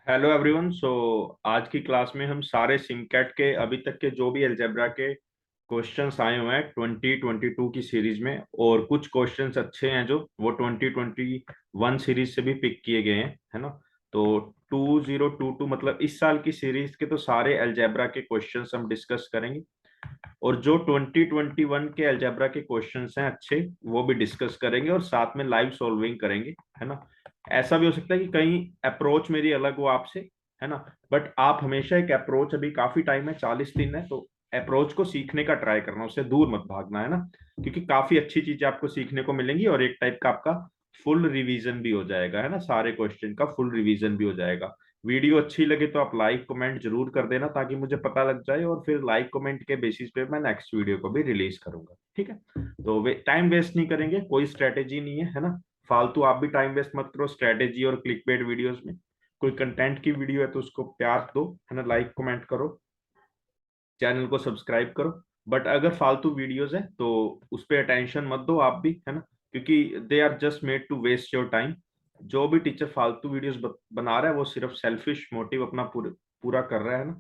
Hello everyone. आज की class में हम सारे सिमकैट के अभी तक के जो भी अलजेब्रा के क्वेश्चंस आए हुए हैं 2022 की सीरीज में, और कुछ क्वेश्चंस अच्छे हैं जो वो 2021 सीरीज से भी पिक किए गए हैं, है ना। तो 2022 मतलब इस साल की सीरीज के तो सारे अलजेब्रा के क्वेश्चंस हम डिस्कस करेंगे, और जो 2021 के अलजेब्रा के क्वेश्चंस हैं अच्छे वो भी डिस्कस करेंगे, और साथ में लाइव सॉल्विंग करेंगे, है ना। ऐसा भी हो सकता है कि कहीं अप्रोच मेरी अलग हो आपसे, है ना। बट आप हमेशा एक अप्रोच, अभी काफी टाइम है, 40 दिन है, तो अप्रोच को सीखने का ट्राई करना, उससे दूर मत भागना, है ना। क्योंकि काफी अच्छी चीजें आपको सीखने को मिलेंगी, और एक टाइप का आपका फुल रिवीजन भी हो जाएगा, है ना। सारे क्वेश्चन का फुल रिवीजन भी हो जाएगा। वीडियो अच्छी लगे तो आप लाइक कमेंट जरूर कर देना, ताकि मुझे पता लग जाए, और फिर लाइक कमेंट के बेसिस पे मैं नेक्स्ट वीडियो को भी रिलीज करूंगा, ठीक है। तो टाइम वेस्ट नहीं करेंगे, कोई स्ट्रेटेजी नहीं है ना। फालतू आप भी टाइम वेस्ट मत करो स्ट्रेटेजी और क्लिक बेट वीडियोस में। कोई कंटेंट की वीडियो है तो उसको प्यार दो, है ना, लाइक कमेंट करो, चैनल को सब्सक्राइब करो। बट अगर फालतू वीडियोस है तो उस पर अटेंशन मत दो आप भी, है ना। क्योंकि they are just made to waste your time. जो भी टीचर फालतू वीडियोस बना रहा है वो सिर्फ सेल्फिश मोटिव अपना पूरा कर रहा है ना।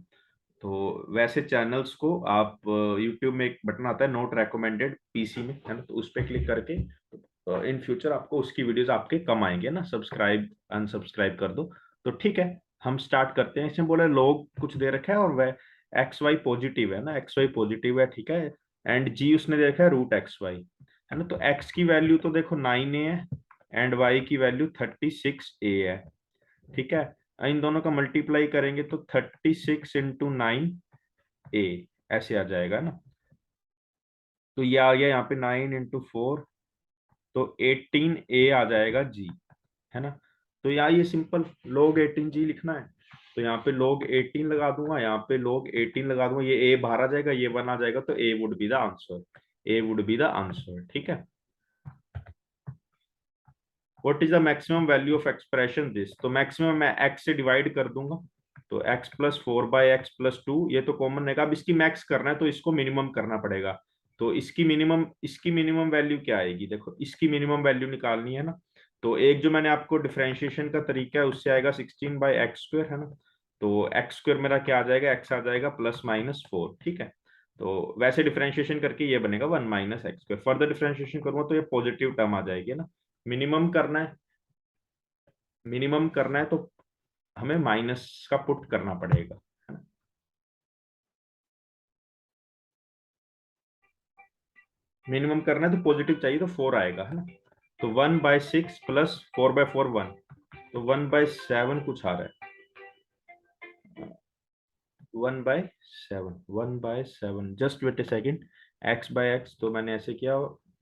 तो वैसे चैनल्स को आप यूट्यूब में एक बटन आता है नोट रेकमेंडेड पीसी में, है ना, तो उस पर क्लिक करके इन फ्यूचर आपको उसकी वीडियोस आपके कम आएंगे ना। सब्सक्राइब अनसब्सक्राइब कर दो। तो ठीक है, हम स्टार्ट करते हैं। इसमें बोले लोग कुछ दे रखा है, और वह एक्स वाई पॉजिटिव है ना, एक्स वाई पॉजिटिव है, ठीक है। एंड जी उसने दे रखा है रूट एक्स वाई, है ना। तो एक्स की वैल्यू तो देखो 9a है, एंड वाई की वैल्यू 36a है, ठीक है। इन दोनों का मल्टीप्लाई करेंगे तो 36 इंटू 9a ऐसे आ जाएगा ना। तो ये आ गया यहाँ पे 9 इंटू 4, तो 18a आ जाएगा जी, है ना। तो यहाँ ये सिंपल log 18g लिखना है, तो यहाँ पे log 18 लगा दूंगा, यहाँ पे log 18 लगा दूंगा, ये a बाहर आ जाएगा, ये 1 आ जाएगा, तो a would be the answer, a would be the answer, ठीक है। What is the maximum value of expression this, तो मैक्सिमम मैं x से डिवाइड कर दूंगा, तो x+4/x+2, ये तो कॉमन है। अब इसकी मैक्स करना है तो इसको मिनिमम करना पड़ेगा। तो इसकी मिनिमम वैल्यू क्या आएगी, देखो इसकी मिनिमम वैल्यू निकालनी है ना। तो एक जो मैंने आपको डिफरेंशिएशन का तरीका है उससे आएगा 16/x², है ना। तो x² मेरा क्या आ जाएगा, x आ जाएगा +-4, ठीक है। तो वैसे डिफरेंशिएशन करके ये बनेगा 1 - x²। फर्दर डिफरेंशिएशन करूंगा तो ये पॉजिटिव टर्म आ जाएगी ना। मिनिमम करना है, मिनिमम करना है तो हमें माइनस का पुट करना पड़ेगा, है ना। मिनिमम करना है तो पॉजिटिव चाहिए, तो 4 आएगा, है ना। तो 1/6 +4/4 1, तो 1/7 कुछ आ रहा है। 1/7 जस्ट वेट ए सेकेंड। x/x तो मैंने ऐसे किया,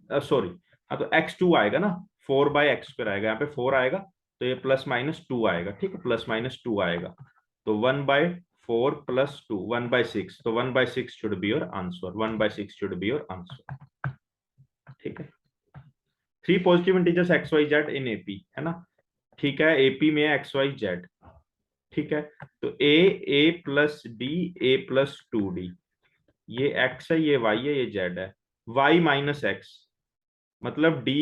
सॉरी, हाँ तो x2 आएगा ना, 4/x² आएगा, यहाँ पे 4 आएगा, तो ये +-2 आएगा, ठीक है, +-2 आएगा। तो 1/4 +2, 1/6, तो 1/6 should be your answer, 1/6 should be your answer, ठीक है। 3 positive integers x y z in AP, है ना। ठीक है, एपी में एक्स वाई जेड, ठीक है। तो a+d a+2d, ये x है, ये y है, ये z है। y-x मतलब d >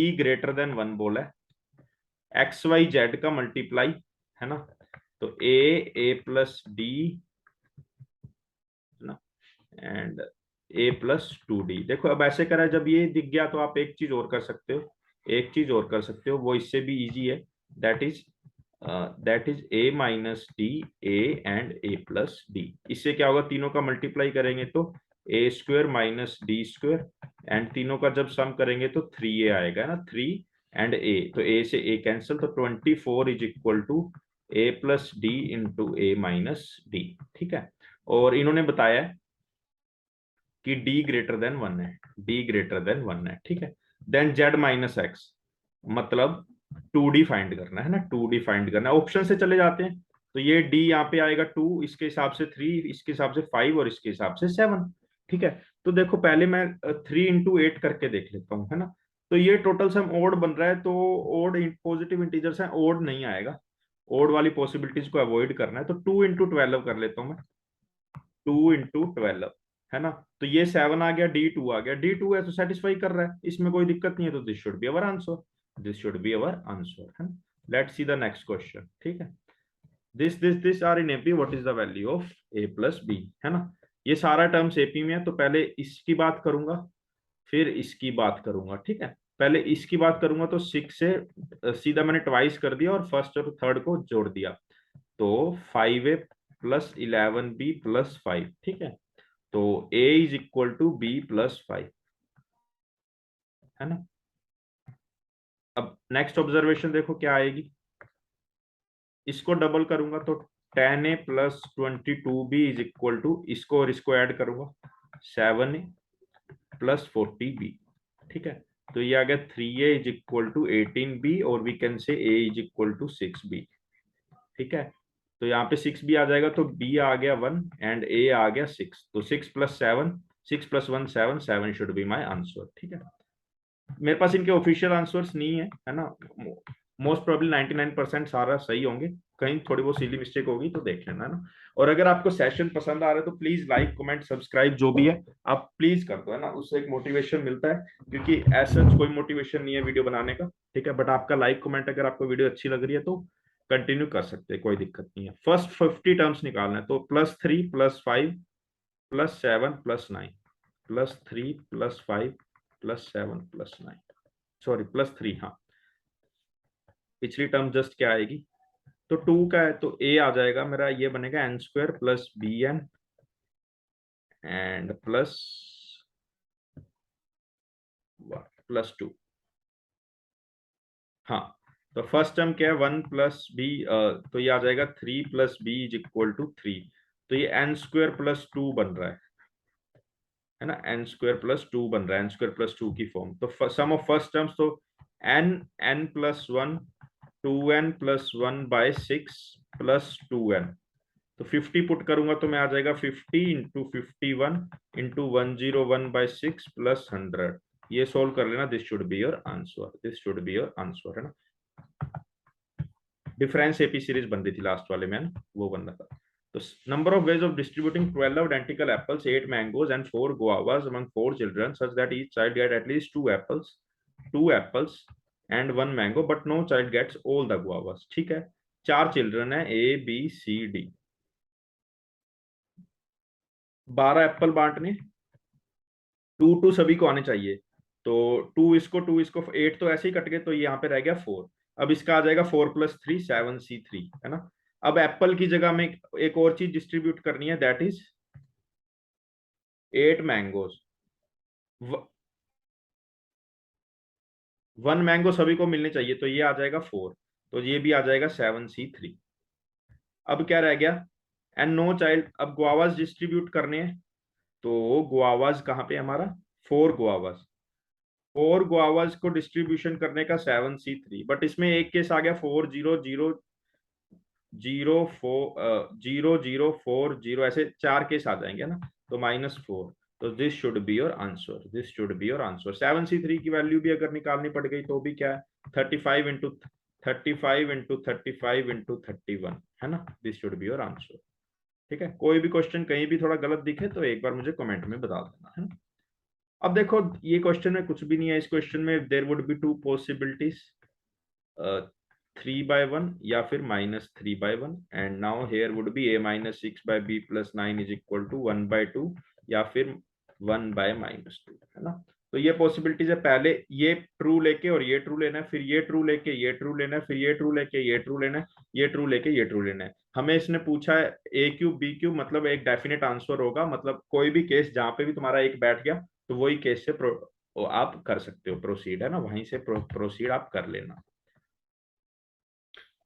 1 बोला है, एक्स वाई जेड का मल्टीप्लाई, है ना। तो a+d, है ना, एंड a+2d। देखो अब ऐसे करा है, जब ये दिख गया तो आप एक चीज और कर सकते हो, एक चीज और कर सकते हो, वो इससे भी इजी है। That is a-d a and a+d। इससे क्या होगा, तीनों का मल्टीप्लाई करेंगे तो a² - d², एंड तीनों का जब सम करेंगे तो 3a आएगा ना, 3 एंड a, तो a से a कैंसिल, तो 24 is equal to a+d into a-d, ठीक है। और इन्होंने बताया कि d > 1 है, d > 1 है, ठीक है। देन z-x मतलब 2d फाइंड करना है ना, 2d फाइंड करना है, ऑप्शन से चले जाते हैं। तो ये d यहाँ पे आएगा 2, इसके हिसाब से 3, इसके हिसाब से 5, और इसके हिसाब से 7, ठीक है। तो देखो पहले मैं 3 × 8 करके देख लेता हूँ, है ना। तो ये टोटल सम ओड बन रहा है, तो ओड पॉजिटिव इंटीजर्स हैं, ओड नहीं आएगा, ओड वाली पॉसिबिलिटीज को अवॉइड करना है, तो 2 × 12 कर लेता हूँ मैं, 2 × 12, है ना। तो ये 7 आ गया, d2 आ गया, d2 है तो सेटिस्फाई कर रहा है, इसमें कोई दिक्कत नहीं है, तो this should be our answer, this should be our answer, है ना। Let's see the next question, ठीक है। This are in AP, what is the value of a plus b, है ना। ये सारा टर्म्स एपी में है, तो पहले इसकी बात करूंगा फिर इसकी बात करूंगा, ठीक है। पहले इसकी बात करूंगा तो 6 से सीधा मैंने ट्वाइस कर दिया और फर्स्ट और थर्ड को जोड़ दिया, तो 5a प्लस 11b प्लस 5, ठीक है। तो a is equal to b plus 5, है ना। अब नेक्स्ट ऑब्जर्वेशन देखो क्या आएगी, इसको डबल करूंगा तो 10a plus 22b is equal to, इसको और इसको ऐड करूंगा 7a प्लस 40b, ठीक है। तो ये आ गया 3a is equal to 18b और we can say a is equal to 6b, ठीक है। तो यहाँ पे 6b आ जाएगा, तो b आ गया 1 एंड a आ गया 6, तो 6 plus 7, 6 plus 1 7, 7 should be my answer, ठीक है। मेरे पास इनके ऑफिशियल आंसर्स नहीं है ना। मोस्ट प्रोबेबली 99% सारा सही होंगे, कहीं थोड़ी बहुत सिली मिस्टेक होगी तो देख लेना, है ना। और अगर आपको सेशन पसंद आ रहा है तो प्लीज लाइक कमेंट सब्सक्राइब जो भी है आप प्लीज कर दो, है ना। उससे एक मोटिवेशन मिलता है, क्योंकि ऐसा कोई मोटिवेशन नहीं है वीडियो बनाने का, ठीक है। बट आपका लाइक कमेंट, अगर आपको वीडियो अच्छी लग रही है तो कंटिन्यू कर सकते हैं, कोई दिक्कत नहीं है। फर्स्ट 50 टर्म्स निकालना है, तो +3 +5 +7 +9, +3 +5 +7 +9, सॉरी +3, हाँ। पिछली टर्म जस्ट क्या आएगी, तो 2 का है तो a आ जाएगा मेरा, ये बनेगा n² प्लस bn एंड +2, हाँ। तो फर्स्ट टर्म क्या है 1 प्लस बी, तो ये आ जाएगा 3 plus b is equal to 3, तो ये n² प्लस 2 बन रहा है ना। n² प्लस 2 बन रहा है, n² प्लस 2 की फॉर्म। तो सम ऑफ फर्स्ट टर्म्स, तो n plus 1 2n plus 1 by 6 plus 2n, तो 50 पुट करूंगा तो मैं आ जाएगा 50 इंटू 51 इंटू 101/6 प्लस 100। ये सोल्व कर लेना, this should be your answer, this should be your answer, है ना। डिफरेंस एपी सीरीज बन रही थी लास्ट वाले में, वो बन रहा था। तो number of ways of distributing 12 identical apples, 8 mangoes and 4 guavas among 4 children such that each child get at least 2 apples and 1 mango but no child gets all the guavas, ठीक है। 4 चिल्ड्रन है, A B C D, 12 apple बांटने, 2 सभी को आने चाहिए, तो 2 इसको 8 तो ऐसे ही कट गए, तो यहाँ पे रह गया 4। अब इसका आ जाएगा 4 + 3 7c3, है ना। अब एप्पल की जगह में एक और चीज डिस्ट्रीब्यूट करनी है, दैट इज 8 मैंगोज, 1 मैंगो सभी को मिलने चाहिए, तो ये आ जाएगा 4, तो ये भी आ जाएगा 7c3। अब क्या रह गया, एंड नो चाइल्ड, अब गुआवाज डिस्ट्रीब्यूट करने हैं, तो गुआवाज कहाँ पे हमारा 4 गुआवाज, 4 गुआवाज को डिस्ट्रीब्यूशन करने का 7c3, बट इसमें एक केस आ गया 4 0 0 0 0 0 4 0, ऐसे 4 केस आ जाएंगे ना, तो -4। तो this should be your answer, this should be your answer. 7c3 की वैल्यू भी अगर निकालनी पड़ गई तो भी क्या है, 35 × 35 × 35 × 31, है ना। This should be your answer, ठीक है। कोई भी क्वेश्चन कहीं भी थोड़ा गलत दिखे तो एक बार मुझे कमेंट में बता देना, है ना। अब देखो ये क्वेश्चन में कुछ भी नहीं है, इस क्वेश्चन में देयर वुड बी 2 पॉसिबिलिटीज, 3/1 या फिर -3/1, and now here would be a-6/b + 9 is equal to 1/2 या फिर 1/-2, है ना। तो ये पॉसिबिलिटीज है, पहले ये ट्रू लेके और ये ट्रू लेना है, फिर ये ट्रू लेके ये ट्रू लेना है, फिर ये ट्रू लेके ये ट्रू लेना है, ये ट्रू लेके ये ट्रू लेना है। हमें इसने पूछा है a³ मतलब एक डेफिनेट आंसर होगा, मतलब कोई भी केस जहां पे भी तुम्हारा एक बैठ गया तो वही केस से आप कर सकते हो प्रोसीड, है ना, वहीं से प्रोसीड आप कर लेना।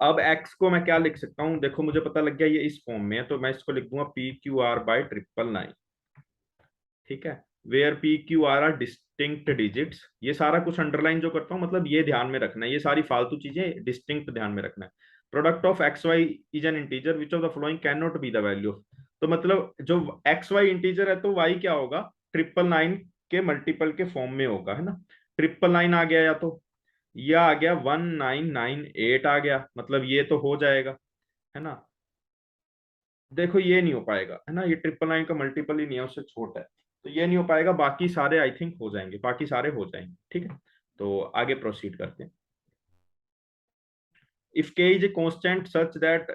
अब x को मैं क्या लिख सकता हूं, देखो मुझे पता लग गया ये इस फॉर्म में है, तो मैं इसको लिख दूंगा PQR/999, ठीक है। Where PQR are distinct digits, ये सारा कुछ अंडरलाइन जो करता हूँ, मतलब ये ध्यान में रखना है, ये सारी फालतू चीजें डिस्टिंक्ट ध्यान में रखना है। Product of XY is an integer which of the following can not be the value of, तो मतलब जो XY इंटीजर है तो Y क्या होगा, 999 के मल्टीपल के फॉर्म में होगा, है ना। 999 आ गया, या तो यह आ गया 1998 आ गया, मतलब ये तो हो जाएगा, है ना। देखो ये नहीं हो पाएगा, है ना, ये 999 का मल्टीपल ही नहीं है, उससे छोटा है, तो ये नहीं हो पाएगा। बाकी सारे आई थिंक हो जाएंगे, बाकी सारे हो जाएंगे, ठीक है। तो आगे प्रोसीड करते हैं। If k is a constant such that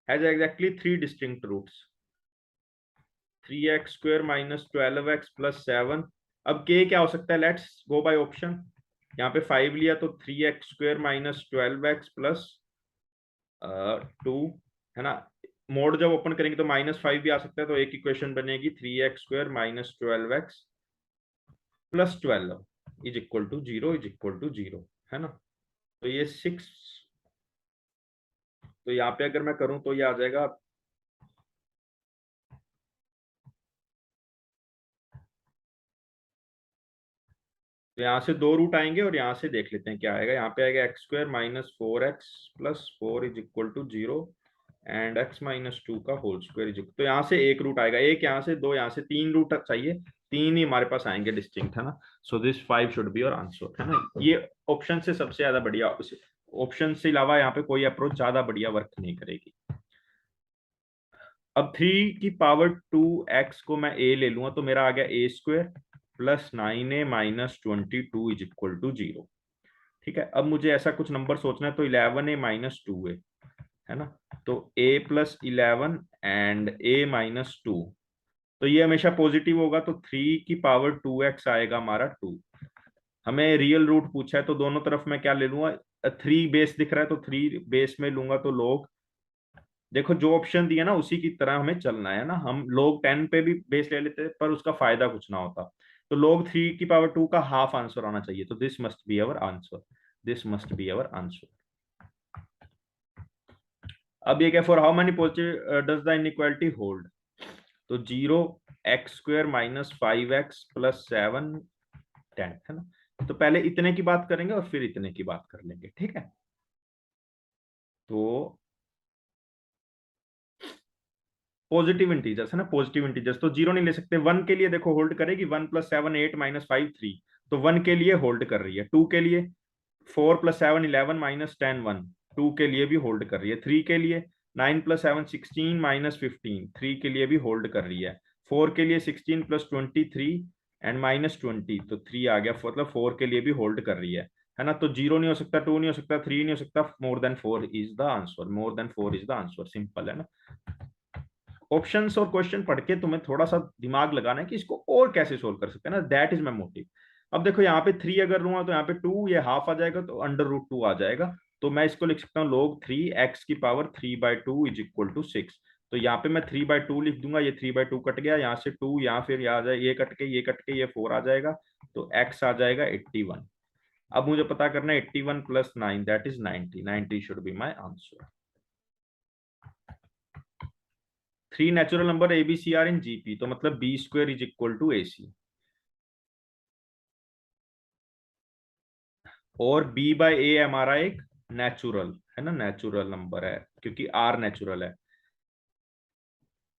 has exactly 3 distinct roots, 3x² minus 12x plus 7। अब के क्या हो सकता है, लेट्स गो बाय ऑप्शन। यहाँ पे 5 लिया तो 3x² माइनस 12x प्लस 2, है ना। मोड जब ओपन करेंगे तो -5 भी आ सकता है, तो एक इक्वेशन बनेगी 3x² minus 12x plus 12 is equal to 0 is equal to 0, है ना। तो ये 6, तो यहाँ पे अगर मैं करूं तो ये आ जाएगा, तो यहाँ से 2 रूट आएंगे और यहाँ से देख लेते हैं क्या आएगा। यहाँ पे आएगा x² minus 4x plus 4 is equal to 0 and x minus 2 का होल स्क्वायर इज इक्वल, तो यहाँ से एक रूट आएगा, एक यहाँ से, दो यहाँ से, 3 रूट चाहिए, 3 ही हमारे पास आएंगे डिस्टिंक्ट, है ना। So this 5 should be your answer, है ना। ये ऑप्शन से सबसे ज्यादा बढ़िया, ऑप्शन से अलावा यहाँ पे कोई अप्रोच ज्यादा बढ़िया वर्क नहीं करेगी। अब 3 की पावर 2x को मैं a ले लूंगा तो मेरा आ गया a² plus 9a minus 22 is equal to 0। ठीक है, अब मुझे ऐसा कुछ नंबर सोचना है, तो 11a माइनस 2a, है ना। तो a plus 11 and a minus 2, तो ये हमेशा पॉजिटिव होगा, तो 3 की पावर 2x आएगा हमारा 2। हमें रियल रूट पूछा है, तो दोनों तरफ मैं क्या ले लूंगा, 3 बेस दिख रहा है तो 3 बेस में लूंगा, तो लोग, देखो जो ऑप्शन दिया ना उसी की तरह हमें चलना है ना। हम लोग 10 पे भी बेस ले लेते पर उसका फायदा कुछ ना होता, तो लोग 3 की पावर 2 का हाफ आंसर आना चाहिए, तो this must be our answer, this must be our answer. अब ये क्या, for how many positive does the inequality hold, तो 0, x² माइनस 5x प्लस 7 10, है ना। तो पहले इतने की बात करेंगे और फिर इतने की बात कर लेंगे, ठीक है। तो पॉजिटिव इंटीजर्स है ना, पॉजिटिव इंटीजर्स तो जीरो नहीं ले सकते। 1 के लिए देखो होल्ड करेगी, 1 प्लस 7 8 माइनस 5 3, तो 1 के लिए होल्ड कर रही है। 2 के लिए 4 प्लस 7 11 माइनस 10 1, 2 के लिए भी होल्ड कर रही है। 3 के लिए 9 प्लस 7 16 माइनस 15, 3 के लिए भी होल्ड कर रही है। 4 के लिए 16 प्लस 23 एंड माइनस 20, तो 3 आ गया, मतलब 4 के लिए भी होल्ड कर रही है ना। तो 0 नहीं हो सकता, 2 नहीं हो सकता, 3 नहीं हो सकता, more than 4 is the answer, more than 4 is the answer, simple है ना। ऑप्शंस और क्वेश्चन पढ़ के तुम्हें थोड़ा सा दिमाग लगाना है कि इसको और कैसे सोल्व कर सकते हैं ना, दैट इज माई मोटिव। अब देखो यहाँ पे 3 अगर लूंगा तो यहाँ पे 2, ये हाफ आ जाएगा तो अंडर रूट 2 आ जाएगा, तो मैं इसको लिख सकता हूँ log 3 x की पावर 3/2 इज इक्वल टू 6। तो यहाँ पे मैं 3/2 लिख दूंगा, ये 3/2 कट गया, यहाँ से 2, यहाँ फिर यहाँ आ जाए, ये कट के ये कट के ये 4 आ जाएगा, तो x आ जाएगा 81। अब मुझे पता करना है 81 plus 9 that is 90, 90 should be my answer. 3 natural number a B c are in GP, तो मतलब b² is equal to AC, और b/a हमारा एक नेचुरल है ना, नेचुरल नंबर है क्योंकि r नेचुरल है।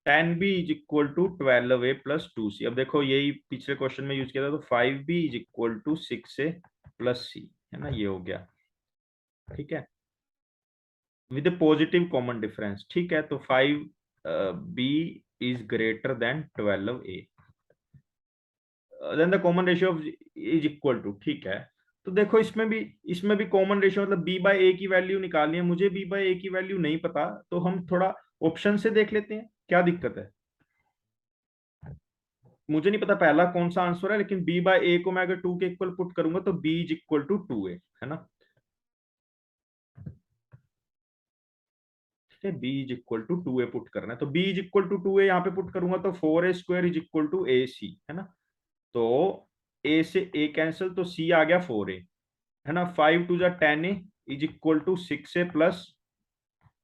10b is equal to 12a plus 2c। अब देखो यही पिछले क्वेश्चन में यूज किया था, तो 5b is equal to 6a plus c, है ना, ये हो गया, ठीक है, विद पॉजिटिव कॉमन डिफरेंस, ठीक है। तो 5b is greater than 12a, then the common ratio is equal to, ठीक है। तो देखो इसमें भी कॉमन रेशियो मतलब b/a की वैल्यू निकालनी है, मुझे b/a की वैल्यू नहीं पता, तो हम थोड़ा ऑप्शन से देख लेते हैं, क्या दिक्कत है। मुझे नहीं पता पहला कौन सा आंसर है, लेकिन b/a को मैं अगर 2 के इक्वल पुट करूंगा तो b is equal to 2a, है ना। ठीक है, b is equal to 2a put करना है, तो b is equal to 2a यहाँ पे पुट करूंगा तो 4a² is equal to ac, है ना। तो a से a कैंसिल, तो c आ गया 4a, है ना। 5 टू जा 10a is equal to 6a plus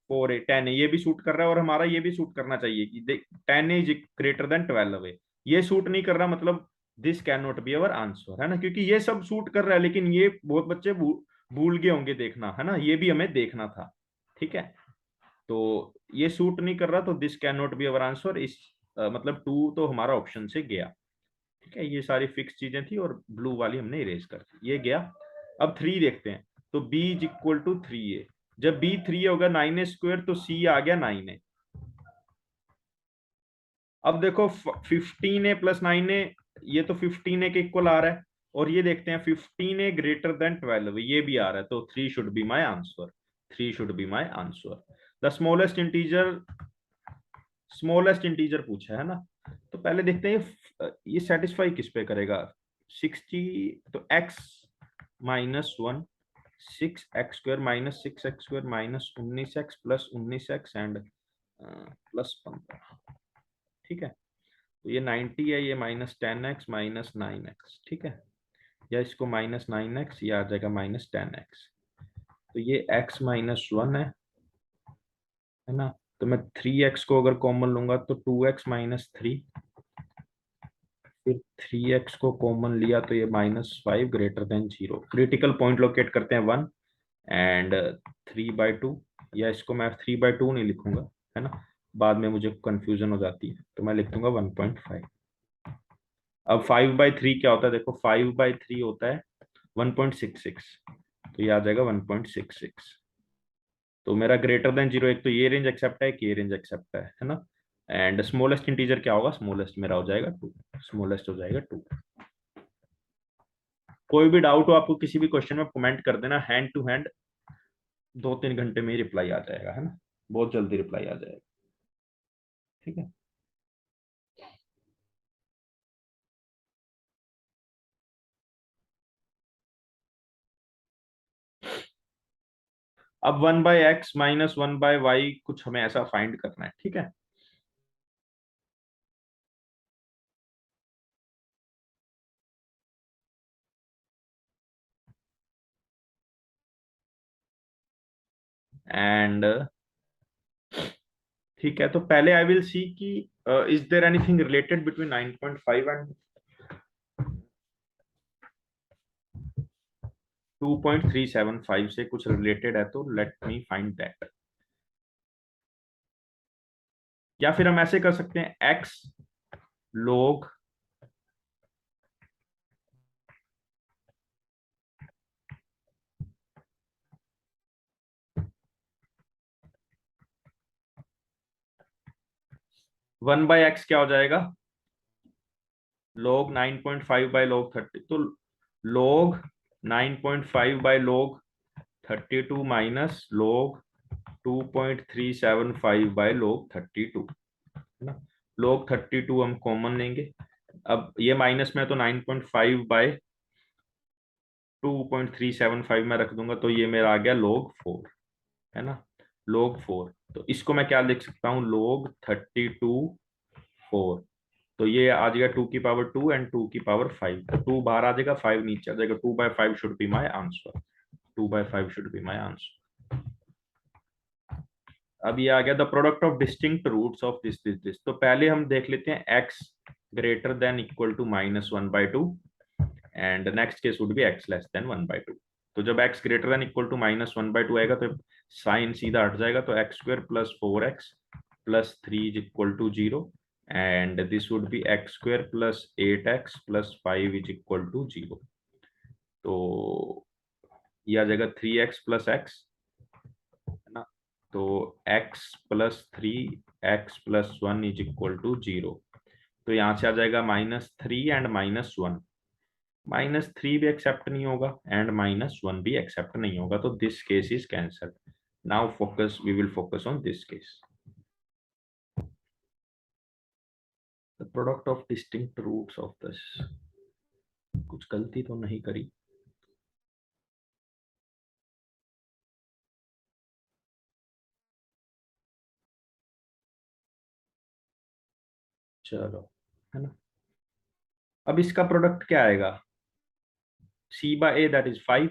4a, 10a ये भी सूट कर रहा है, और हमारा ये भी सूट करना चाहिए कि 10a is greater than 12a, ये सूट नहीं कर रहा, मतलब this can not be our answer, है ना, क्योंकि ये सब सूट कर रहा है, लेकिन ये बहुत बच्चे भूल गए होंगे देखना, है ना, ये भी हमें देखना था, ठीक है। तो ये सूट नहीं कर रहा, तो this can not be our answer, इस मतलब 2 तो हमारा ऑप्शन से गया, ठीक है। ये सारी फिक्स चीजें थी और ब्लू वाली हमने इरेज कर दी, ये गया। अब 3 देखते हैं, तो b is equal to 3a, जब b 3 होगा 9a² तो c आ गया 9a। अब देखो 15a प्लस 9a, ये तो 15a के इक्वल आ रहा है, और ये देखते हैं 15a ग्रेटर देन 12, ये भी आ रहा है, तो 3 should be my answer, 3 should be my answer. The smallest integer पूछा है ना। तो पहले देखते हैं ये सेटिस्फाई किस पे करेगा। 60, तो x -1, 6x² -6x² -19x plus 19x and plus 15। ठीक है, तो ये 90 है, ये -10x -9x। ठीक है, या इसको -9x, ये आ जाएगा -10x। तो ये x -1 है ना। तो मैं 3x को अगर कॉमन लूंगा तो 2x -3, फिर 3x को कॉमन लिया तो ये -5 greater than 0। Critical point locate करते हैं 1 एंड 3/2, या इसको मैं 3/2 नहीं लिखूंगा, है ना, बाद में मुझे कंफ्यूजन हो जाती है, तो मैं लिख दूंगा 1.5। अब 5/3 क्या होता है, देखो 5/3 होता है 1.66, तो ये आ जाएगा 1.66। तो मेरा ग्रेटर देन 0, एक तो ये रेंज एक्सेप्ट है, एक ये रेंज एक्सेप्ट है ना। एंड स्मॉलेस्ट इंटीजर क्या होगा, स्मॉलेस्ट मेरा हो जाएगा 2, स्मॉलेस्ट हो जाएगा 2। कोई भी डाउट हो आपको किसी भी क्वेश्चन में कमेंट कर देना, हैंड टू हैंड 2-3 घंटे में ही रिप्लाई आ जाएगा, है ना, बहुत जल्दी रिप्लाई आ जाएगा। ठीक है, अब 1/x -1/y कुछ हमें ऐसा फाइंड करना है। ठीक है, एंड ठीक है, तो पहले आई विल सी कि is there anything related between 9.5 and 2.375 से कुछ रिलेटेड है, तो लेट मी फाइंड दैट। या फिर हम ऐसे कर सकते हैं, x log 1/x क्या हो जाएगा, log 9.5 बाय log 30, तो log 9.5 by log 32 minus log 2.375 by log 32, है ना। log 32 हम कॉमन लेंगे, अब ये माइनस में तो 9.5 बाय 2.375 में रख दूंगा, तो ये मेरा आ गया log 4, है ना, log 4। तो इसको मैं क्या लिख सकता हूँ, log 32 4। तो ये आ जाएगा 2 की पावर 2 एंड 2 की पावर 5, तो 2 बाहर आ जाएगा, 5 नीचे आ जाएगा, 2/5 should be my answer, 2/5 should be my answer. अब ये आ गया the product of distinct roots of this. तो पहले हम देख लेते हैं x greater than equal to -1/2 and next case would be x less than 1/2। तो जब x greater than equal to -1/2 आएगा तो साइन सीधा हट जाएगा, तो x² + 4x + 3 is equal to 0 and this would be x² + 8x + 5 is equal to 0। तो ये आ जाएगा 3x + x, है ना। तो x + 3x + 1 is equal to 0। तो यहाँ से आ जाएगा -3 एंड -1। -3 भी एक्सेप्ट नहीं होगा एंड -1 भी एक्सेप्ट नहीं होगा, तो this case is cancelled. Now focus, we will focus on this case, the product of distinct roots of this. कुछ गलती तो नहीं करी। चलो, है ना। अब इसका प्रोडक्ट क्या आएगा, c/a दैट इज 5,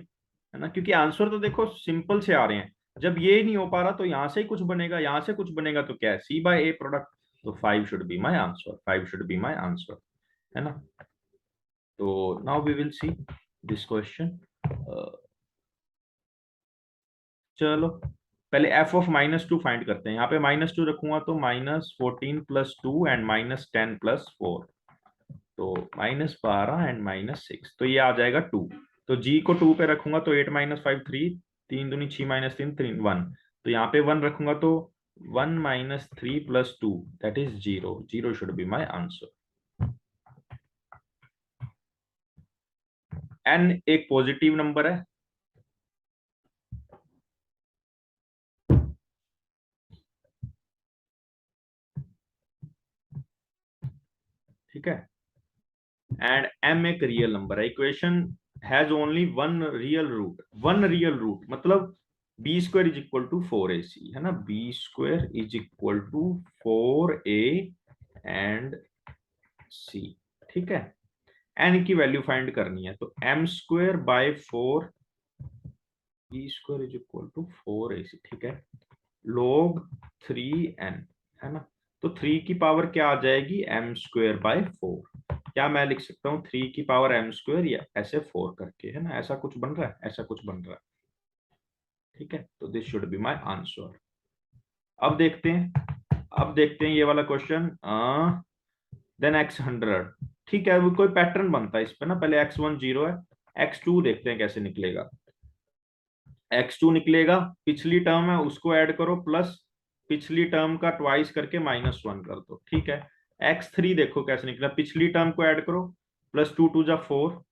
है ना, क्योंकि आंसर तो देखो सिंपल से आ रहे हैं। जब ये नहीं हो पा रहा तो यहाँ से ही कुछ बनेगा, यहाँ से कुछ बनेगा, तो क्या है, c/a प्रोडक्ट। तो 5 should be my answer, 5 should be my answer, है ना। तो now we will see this question. चलो, पहले f ऑफ -2 फाइंड करते हैं। यहाँ पे -2 रखूंगा तो -14 + 2 एंड -10 + 4, तो -12 एंड -6, तो ये आ जाएगा 2। तो g को 2 पे रखूंगा तो 8 - 5 3, 3 दूनी 6 -3 3 1। तो यहाँ पे 1 रखूंगा तो 1 - 3 + 2 that is 0, 0 should be my answer. n एक पॉजिटिव नंबर है, ठीक है, एंड m एक रियल नंबर है। Equation has only one real root, मतलब B square is equal to 4ac है ना, B square is equal to 4a and c। ठीक है, n की वैल्यू फाइंड करनी है, तो m square by 4 b square is equal to 4ac। ठीक है, log 3n है ना, तो 3 की पावर क्या आ जाएगी, m स्क्वायर बाय 4। क्या मैं लिख सकता हूँ 3 की पावर m स्क्वायर या ऐसे 4 करके, है ना, ऐसा कुछ बन रहा है, ऐसा कुछ बन रहा है। ठीक है, तो this should be my answer. अब देखते हैं ये वाला क्वेश्चन। Then x100। ठीक है, वो कोई पैटर्न बनता है इस पे ना, पहले x1 0 है, x2 देखते हैं कैसे निकलेगा। x2 निकलेगा, पिछली टर्म है उसको ऐड करो, प्लस पिछली टर्म का ट्वाइस करके -1 कर दो। ठीक है, x3 देखो कैसे निकला, पिछली टर्म को ऐड करो, प्लस 2 2 जा 4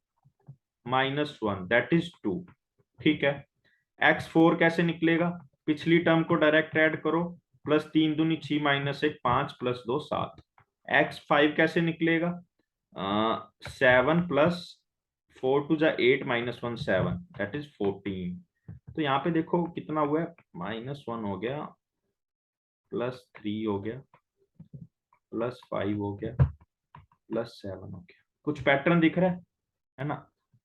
-1 दैट इज 2। ठीक है, x4 कैसे निकलेगा, पिछली टर्म को डायरेक्ट ऐड करो, प्लस 3 दूनी 6 -1 5 प्लस 2 7। x5 कैसे निकलेगा, 7 प्लस 4 2 जा 8 -1 7 दैट इज 14। तो यहाँ पे देखो कितना हुआ है, -1 हो गया, +3 हो गया, +5 हो गया, +7 हो गया। कुछ पैटर्न दिख रहा है ना,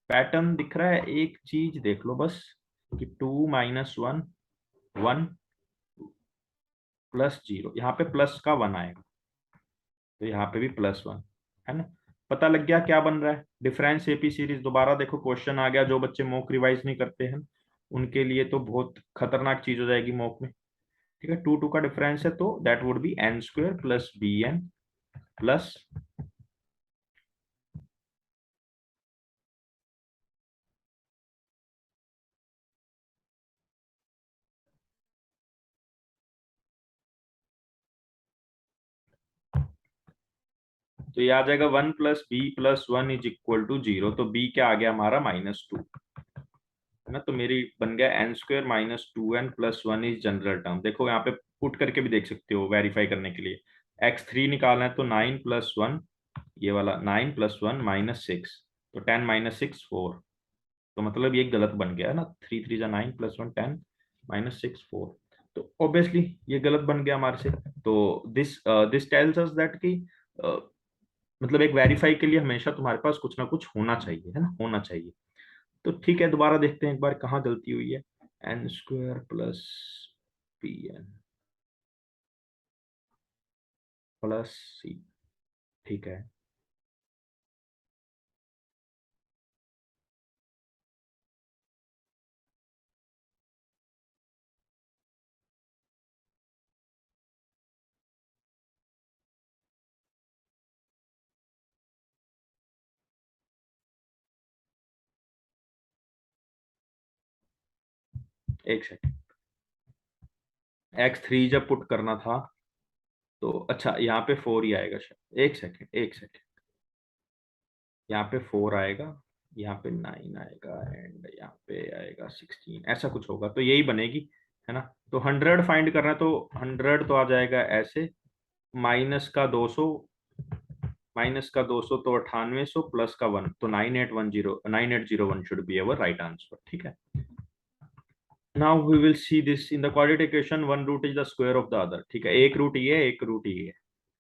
पैटर्न दिख रहा है। एक चीज देख लो बस कि 2 -1 1 +0, यहाँ पे प्लस का 1 आएगा, तो यहाँ पे भी +1 है ना। पता लग गया क्या बन रहा है, डिफरेंस एपी सीरीज। दोबारा देखो क्वेश्चन आ गया, जो बच्चे मॉक रिवाइज नहीं करते हैं उनके लिए तो बहुत खतरनाक चीज हो जाएगी मॉक में। ठीक है, 2 2 का डिफरेंस है, तो that would be n square plus bn plus तो ये आ जाएगा 1 plus b plus 1 is equal to 0। तो b क्या आ गया हमारा -2 है ना, तो मेरी बन गया n square -2n plus 1 is general term. देखो यहाँ पे पुट करके भी देख सकते हो वेरीफाई करने के लिए। x3 निकालना है तो 9 प्लस 1, ये वाला 9 प्लस 1 -6, तो 10 -6 4। तो मतलब ये गलत बन गया है ना, 3 3 जा 9 प्लस 1 10 -6 4। तो ऑब्वियसली ये गलत बन गया हमारे से। तो this this tells us that कि मतलब एक वेरीफाई के लिए हमेशा तुम्हारे पास कुछ ना कुछ होना चाहिए, है ना, होना चाहिए। तो ठीक है, दोबारा देखते हैं एक बार कहाँ गलती हुई है। n square plus pn plus c। ठीक है, एक सेकंड। x3 जब पुट करना था तो अच्छा यहाँ पे 4 ही आएगा शायद, एक सेकंड एक सेकंड। यहाँ पे 4 आएगा, यहाँ पे 9 आएगा एंड यहाँ पे आएगा 16, ऐसा कुछ होगा, तो यही बनेगी, है ना। तो 100 फाइंड करना है, तो 100 तो आ जाएगा ऐसे, माइनस का 200, तो 9800 प्लस का 1, तो 9801 should be our right answer. ठीक है, now we will see this in the quadratic equation, one root is the square of the other. ठीक है, एक रूट ये एक रूट ये।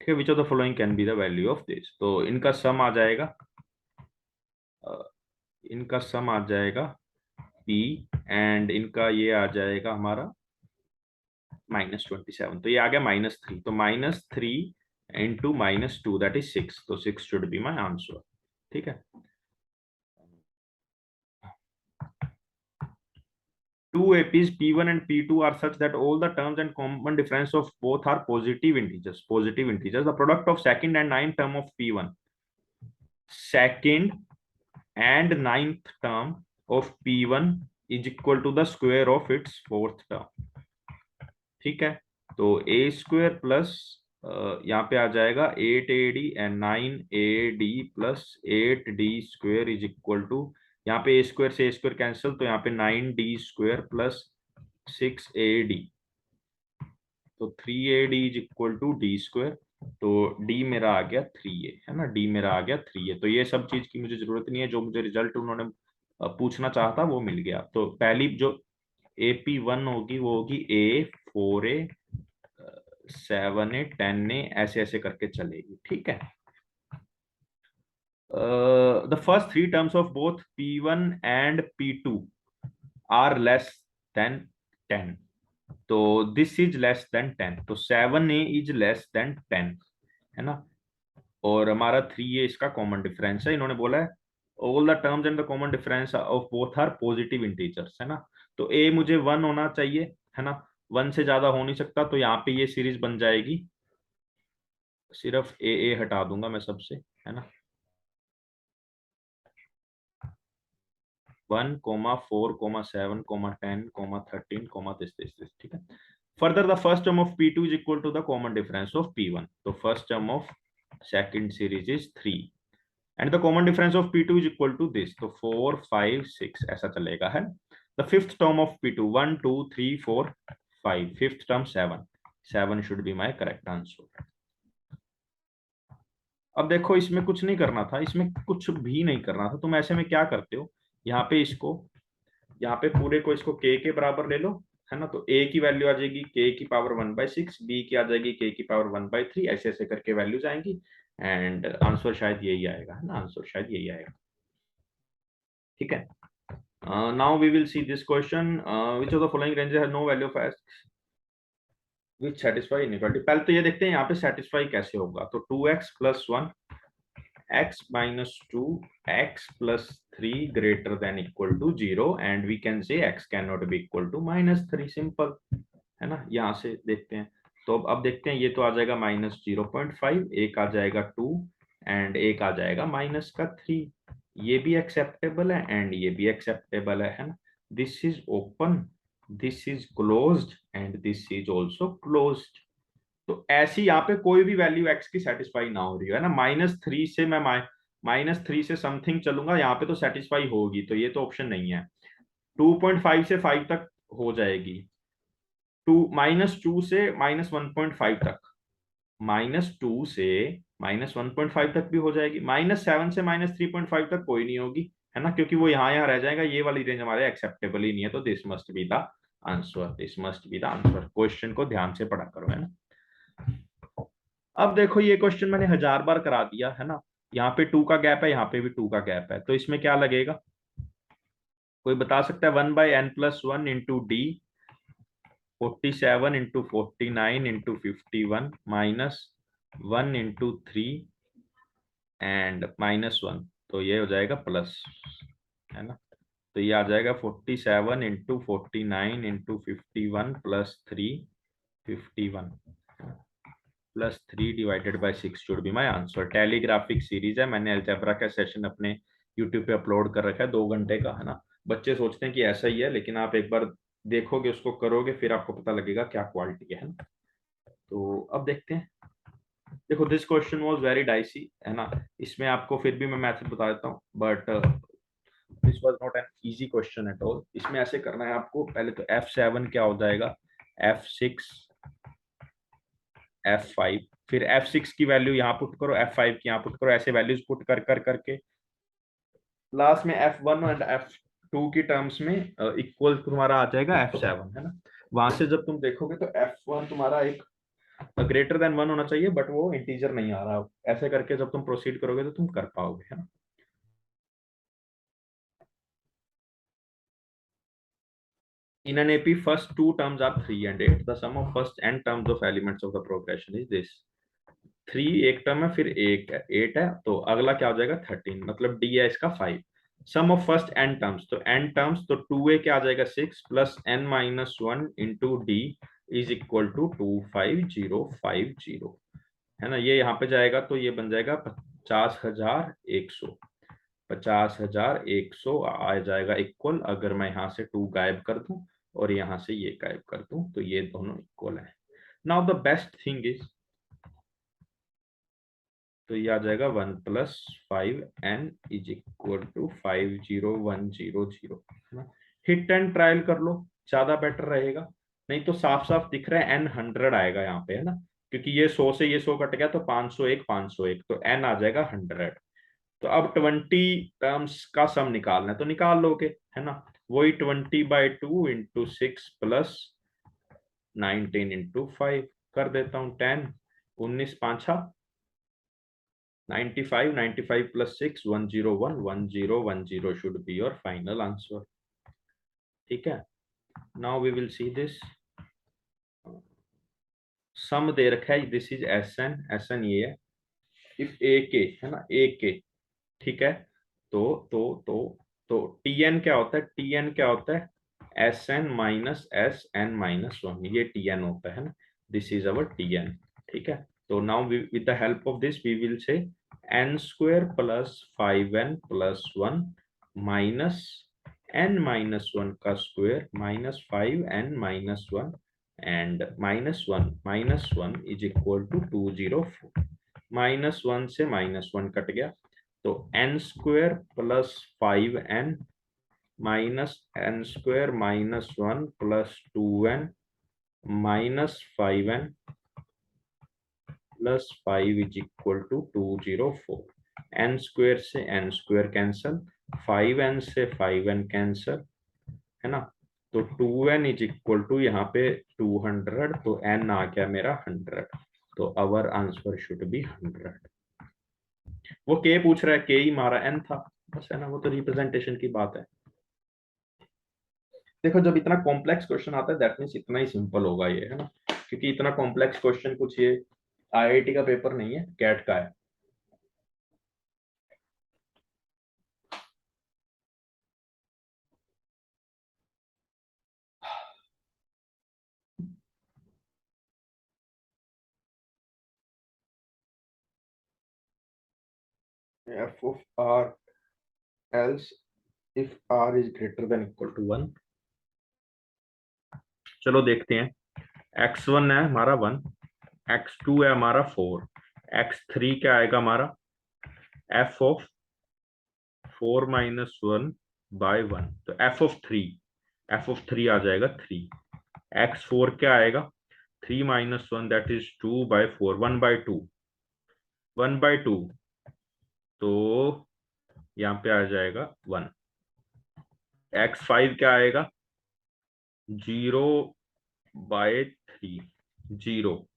ठीक है, which of the following can be the value of this, तो इनका सम आ जाएगा, इनका सम आ जाएगा p, एंड इनका ये आ जाएगा हमारा -27। तो ये आ गया -3, तो -3 इंटू -2 दैट इज 6, तो 6 शुड बी माई आंसर। ठीक है, two APs P1 and P2 are such that all the terms and common difference of both are positive integers. Positive integers. The product of second and ninth term of P1, second and ninth term of P1 is equal to the square of its fourth term. ठीक है, तो a square plus यहाँ पे आ जाएगा 8AD and 9AD plus 8D square is equal to, यहाँ पे a square से a स्क्वायर कैंसिल, तो यहाँ पे 9D स्क्वायर प्लस 6AD, तो 3AD is equal to D square. तो डी मेरा आ गया 3A, है ना, डी मेरा आ गया 3A। तो ये सब चीज की मुझे जरूरत नहीं है, जो मुझे रिजल्ट उन्होंने पूछना चाहा था वो मिल गया। तो पहली जो AP1 होगी वो होगी A, 4A, 7A, 10A, ऐसे ऐसे करके चलेगी, ठीक है। The first three terms of both P1 and P2 are less than 10, तो दिस इज लेस देन 10, तो 7A इज लेस देन 10, है ना। और हमारा 3A इसका कॉमन डिफरेंस है, इन्होंने बोला है all the terms and the common difference of both are positive integers, है ना। तो A मुझे 1 होना चाहिए, है ना, 1 से ज्यादा हो नहीं सकता, तो यहाँ पे ये सीरीज बन जाएगी, सिर्फ A हटा दूंगा मैं सबसे, है ना, 1, 4, 7, 10, this, ठीक है। Further the first term of P2 is equal to the common difference of P1, तो first term of second series is 3 and the common difference of P2 is equal to this, तो 4, 5, 6 ऐसा चलेगा, है। The fifth term of P2, 1, 2, 3, 4, 5, fifth term 7, 7 should be my correct answer. अब देखो इसमें कुछ नहीं करना था, इसमें कुछ भी नहीं करना था, तुम ऐसे में क्या करते हो, यहाँ पे इसको, यहाँ पे पूरे को इसको k के बराबर ले लो, है ना, तो a की वैल्यू आ जाएगी k की पावर 1/6, b की आ जाएगी k की पावर 1/3, ऐसे ऐसे करके वैल्यूज आएंगी एंड आंसर शायद यही आएगा, है ना, आंसर शायद यही आएगा, ठीक है। Now we will see this question, which of the following ranges have no value of x which satisfy inequality. पहले तो ये देखते हैं यहाँ पे सेटिस्फाई कैसे होगा, तो 2x + 1, x - 2, x + 3 greater than equal to 0 and we can say x cannot be equal to -3, simple, है ना। यहाँ से देखते हैं, तो अब देखते हैं, ये तो आ जाएगा -0.5, एक आ जाएगा 2 एंड एक आ जाएगा -3, ये भी एक्सेप्टेबल है एंड ये भी एक्सेप्टेबल है ना। This is open, this is closed end this is also closed. तो ऐसी यहाँ पे कोई भी वैल्यू एक्स की सेटिस्फाई ना हो रही है ना, -3 से मैं -3 से समथिंग चलूंगा, यहाँ पे तो सेटिस्फाई होगी, तो ये तो ऑप्शन नहीं है। 2.5 से 5 तक हो जाएगी, -2 से -1.5 तक, -2 से -1.5 तक भी हो जाएगी, -7 से -3.5 तक कोई नहीं होगी, है ना, क्योंकि वो यहाँ यहाँ रह जाएगा, ये वाली रेंज हमारे एक्सेप्टेबल ही नहीं है, तो this must be the answer, this must be the answer. Question को ध्यान से पढ़ा करो, है ना। अब देखो ये क्वेश्चन मैंने 1000 बार करा दिया, है ना, यहाँ पे 2 का गैप है, यहाँ पे भी 2 का गैप है, तो इसमें क्या लगेगा, कोई बता सकता है। 1/n+1 into D, 47 into 49 into 51 -1 into 3 and -1, तो ये हो जाएगा प्लस, है ना, तो ये आ जाएगा 47 into 49 into 51 +3, 51 +3 divided by 6 should be my answer. Telegraphic series है, मैंने अलजेब्रा का सेशन अपने यूट्यूब पे अपलोड कर रखा है 2 घंटे का, है ना। बच्चे सोचते हैं कि ऐसा ही है, लेकिन आप एक बार देखोगे, उसको करोगे, फिर आपको पता लगेगा क्या क्वालिटी है ना। तो अब देखते हैं, देखो this question was very dicey, है ना, इसमें आपको फिर भी मैं मेथड बता देता हूँ, but this was not an easy question at all. इसमें ऐसे करना है आपको, पहले तो F7 क्या हो जाएगा, F6, F5, फिर F6 की वैल्यू यहाँ पुट करो, F5 की यहाँ पुट करो, ऐसे वैल्यूज पुट कर कर करके लास्ट में F1 और F2 की टर्म्स में इक्वल तुम्हारा आ जाएगा F7, है ना। वहां से जब तुम देखोगे तो F1 तुम्हारा एक ग्रेटर देन 1 होना चाहिए, बट वो इंटीजर नहीं आ रहा, ऐसे करके जब तुम प्रोसीड करोगे तो तुम कर पाओगे, है ना। In an AP, first two terms are 3 and 8. The sum of first n terms of elements of the progression is this. 3 एक टर्म है, फिर एक है 8 है, तो अगला क्या हो जाएगा 13, मतलब डी है इसका 5। Sum of first n terms, तो एन टर्म्स तो 2a क्या आ जाएगा 6 + n-1 into d is equal to 25050, है ना। ये यहाँ पे जाएगा तो ये बन जाएगा 50,100, 50,100 आ जाएगा इक्वल, अगर मैं यहाँ से 2 गायब कर दूं और यहाँ से ये गायब कर दूं तो ये दोनों इक्वल है। Now the best thing is, तो ये आ जाएगा 1 + 5n इज इक्वल टू 50100, है ना। हिट एंड ट्रायल कर लो, ज्यादा बेटर रहेगा, नहीं तो साफ साफ दिख रहा है n 100 आएगा यहाँ पे, है ना। क्योंकि ये 100 से ये 100 कट गया तो 501 501, तो n आ जाएगा 100। तो अब 20 टर्म्स का सम निकालना है तो निकाल लोगे, है ना। वही 20/2 इंटू 6 प्लस 19 इंटू 5 कर देता हूँ 10, 19 पांछा 95, 95 plus 6 101, 1010 should be your final answer. ठीक है, now we will see this sum दे रखा है, दिस इज एस एन ये है, इफ ए के, है ना, ए के। ठीक है, तो तो टी एन क्या होता है, टी एन क्या होता है, SN-SN-1, ये टी एन होता है ना, this is our t n. ठीक है, तो now with the help of this we will say n² plus 5n plus 1 minus n-1 का square minus 5n-1 and -1 is equal to 204। -1 से -1 कट गया, तो n² plus 5n minus n² -1 plus 2n minus 5n plus 5 is equal to 204। n² से n² cancel, 5n से 5n cancel, है ना। तो 2n is equal to यहाँ पे 200, तो n आ गया मेरा 100, तो अवर आंसर शुड बी 100। वो के पूछ रहा है, के ही हमारा n था बस, है ना, वो तो रिप्रेजेंटेशन की बात है। देखो जब इतना कॉम्प्लेक्स क्वेश्चन आता है दैट मीन्स इतना ही सिंपल होगा ये, है ना, क्योंकि इतना कॉम्प्लेक्स क्वेश्चन कुछ ये आईआईटी का पेपर नहीं है, कैट का है। F of r else if r is greater than equal to 1। चलो देखते हैं, x1 है हमारा 1, x2 है हमारा 4, x3 क्या आएगा हमारा, f ऑफ 4-1/1, तो f ऑफ 3 आ जाएगा 3। x4 क्या आएगा, 3-1 दैट इज 2/4, 1/2, 1/2, तो यहाँ पे आ जाएगा 1। x5 क्या आएगा, 0/3, 0,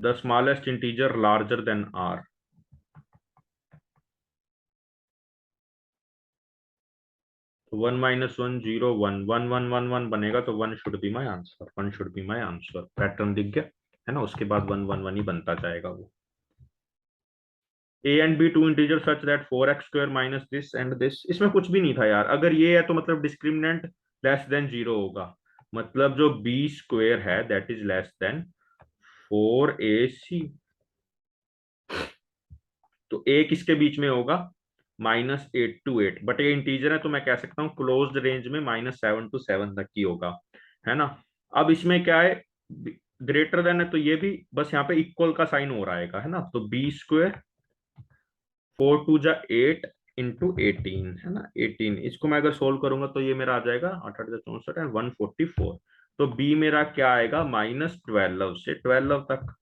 the smallest integer larger than r। तो 1-1 0 1 1 1 1 1 बनेगा, तो 1 should be my answer, 1 should be my answer. Pattern दिख गया, है ना, उसके बाद 1 1 1 ही बनता जाएगा वो। a and b two integer such that 4x² minus this and this, इसमें कुछ भी नहीं था यार, अगर ये है तो मतलब डिस्क्रिमिनेंट लेस देन 0 होगा, मतलब जो b² है that is less than 4ac, तो a किसके बीच में होगा, -8 to 8, बट ये इंटीजर है तो मैं कह सकता हूँ क्लोज्ड रेंज में -7 to 7 तक की होगा, है ना। अब इसमें क्या है, ग्रेटर देन है तो ये भी बस यहाँ पे इक्वल का साइन हो रहेगा, है ना, तो b², 4 2 8 इंटू 18, है ना, 18, इसको मैं अगर सोल्व करूंगा तो ये मेरा आ जाएगा 8 8 64 एंड 144, तो b मेरा क्या आएगा, -12 से 12 तक।